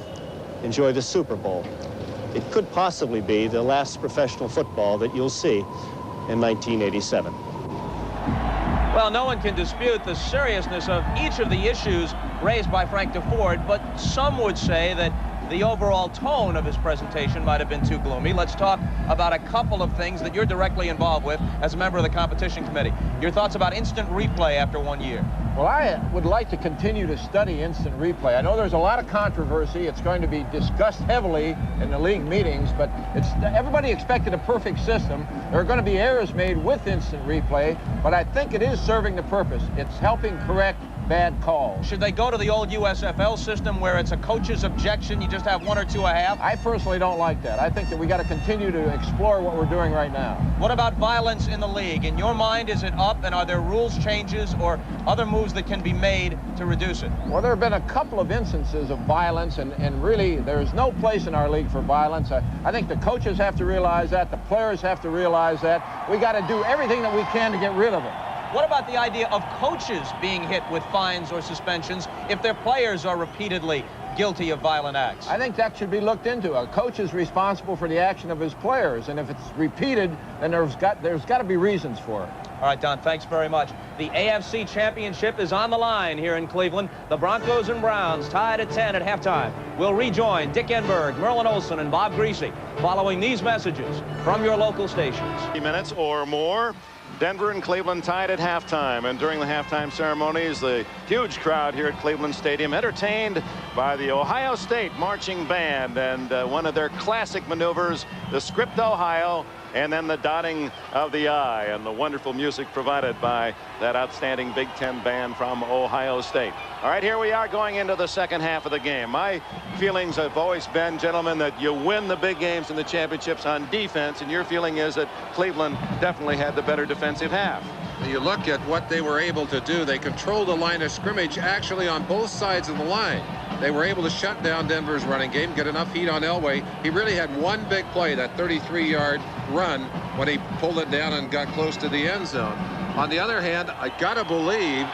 Enjoy the Super Bowl. It could possibly be the last professional football that you'll see in 1987. Well, no one can dispute the seriousness of each of the issues raised by Frank DeFord, but some would say that the overall tone of his presentation might have been too gloomy. Let's talk about a couple of things that you're directly involved with as a member of the competition committee. Your thoughts about instant replay after 1 year? Well, I would like to continue to study instant replay. I know there's a lot of controversy. It's going to be discussed heavily in the league meetings, but everybody expected a perfect system. There are going to be errors made with instant replay, but I think it is serving the purpose. It's helping correct bad calls. Should they go to the old USFL system where it's a coach's objection, you just have one or two a half? I personally don't like that. I think that we got to continue to explore what we're doing right now. What about violence in the league? In your mind, is it up, and are there rules changes or other moves that can be made to reduce it? Well, there have been a couple of instances of violence, and really there's no place in our league for violence. I think the coaches have to realize that, the players have to realize that. We got to do everything that we can to get rid of it. What about the idea of coaches being hit with fines or suspensions if their players are repeatedly guilty of violent acts? I think that should be looked into. A coach is responsible for the action of his players, and if it's repeated, then there's got to be reasons for it. All right, Don, thanks very much. The AFC Championship is on the line here in Cleveland. The Broncos and Browns tied at 10 at halftime. We'll rejoin Dick Enberg, Merlin Olsen, and Bob Greasy following these messages from your local stations. 30 minutes or more. Denver and Cleveland tied at halftime, and during the halftime ceremonies, the huge crowd here at Cleveland Stadium entertained by the Ohio State marching band, and one of their classic maneuvers, the Script Ohio, and then the dotting of the I, and the wonderful music provided by that outstanding Big Ten band from Ohio State. All right, here we are going into the second half of the game. My feelings have always been, gentlemen, that you win the big games and the championships on defense, and your feeling is that Cleveland definitely had the better defensive half. You look at what they were able to do. They controlled the line of scrimmage actually on both sides of the line. They were able to shut down Denver's running game, get enough heat on Elway. He really had one big play, that 33-yard run, when he pulled it down and got close to the end zone. On the other hand, I got to believe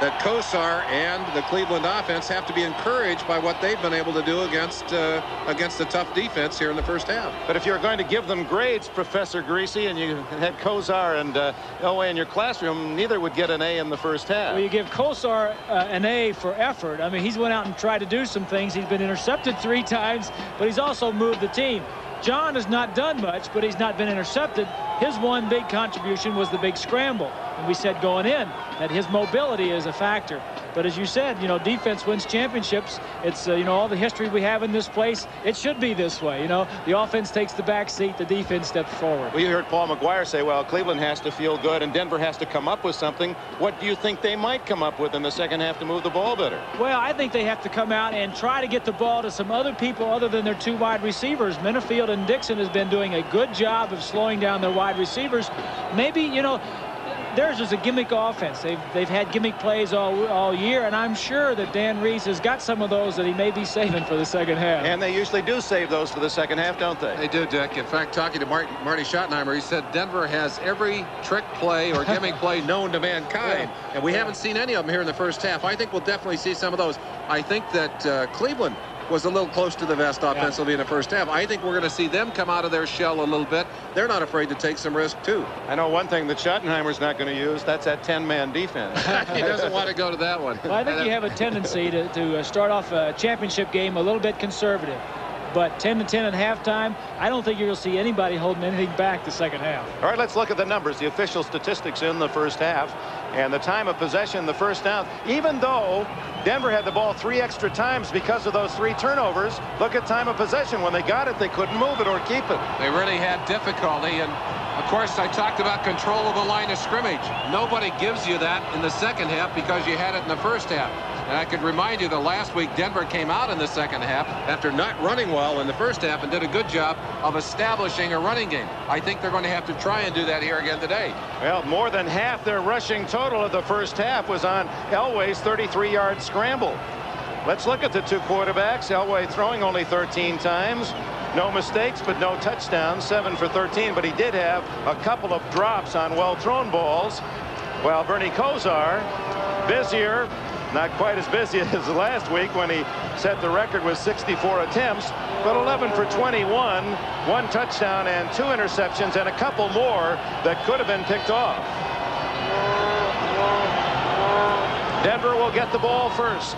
that Kosar and the Cleveland offense have to be encouraged by what they've been able to do against the tough defense here in the first half. But if you're going to give them grades, Professor Greasy, and you had Kosar and Elway in your classroom, neither would get an A in the first half. Well, you give Kosar an A for effort. I mean, he's went out and tried to do some things. He's been intercepted 3 times, but he's also moved the team. John has not done much, but he's not been intercepted. His one big contribution was the big scramble. And we said going in that his mobility is a factor. But as you said, you know, defense wins championships. It's, you know, all the history we have in this place, it should be this way. You know, the offense takes the back seat, the defense steps forward. Well, you heard Paul McGuire say, well, Cleveland has to feel good and Denver has to come up with something. What do you think they might come up with in the second half to move the ball better? Well, I think they have to come out and try to get the ball to some other people other than their 2 wide receivers. Minifield and Dixon has been doing a good job of slowing down their wide receivers. Maybe, you know, theirs is a gimmick offense. They've had gimmick plays all year, and I'm sure that Dan Reese has got some of those that he may be saving for the second half. And they usually do save those for the second half, don't they? They do, Dick. In fact, talking to Marty Schottenheimer, he said Denver has every trick play or gimmick play known to mankind, and we haven't seen any of them here in the first half. I think we'll definitely see some of those. I think that Cleveland was a little close to the vest offensively in the first half. I think we're going to see them come out of their shell a little bit. They're not afraid to take some risk, too. I know one thing that Schottenheimer's not going to use. That's that 10-man defense. He doesn't want to go to that one. Well, I think you have a tendency to start off a championship game a little bit conservative. But 10-10 at halftime, I don't think you're going to see anybody holding anything back the second half. All right, let's look at the numbers, the official statistics in the first half. And the time of possession, the first down, even though Denver had the ball 3 extra times because of those 3 turnovers, look at time of possession. When they got it, they couldn't move it or keep it. They really had difficulty. And, of course, I talked about control of the line of scrimmage. Nobody gives you that in the second half because you had it in the first half. And I could remind you that last week Denver came out in the second half after not running well in the first half and did a good job of establishing a running game. I think they're going to have to try and do that here again today. Well, more than half their rushing total of the first half was on Elway's 33-yard scramble. Let's look at the 2 quarterbacks. Elway throwing only 13 times. No mistakes, but no touchdowns. 7 for 13, but he did have a couple of drops on well-thrown balls. While Bernie Kosar, busier, not quite as busy as last week when he set the record with 64 attempts, but 11 for 21, 1 touchdown and 2 interceptions, and a couple more that could have been picked off. Denver will get the ball first.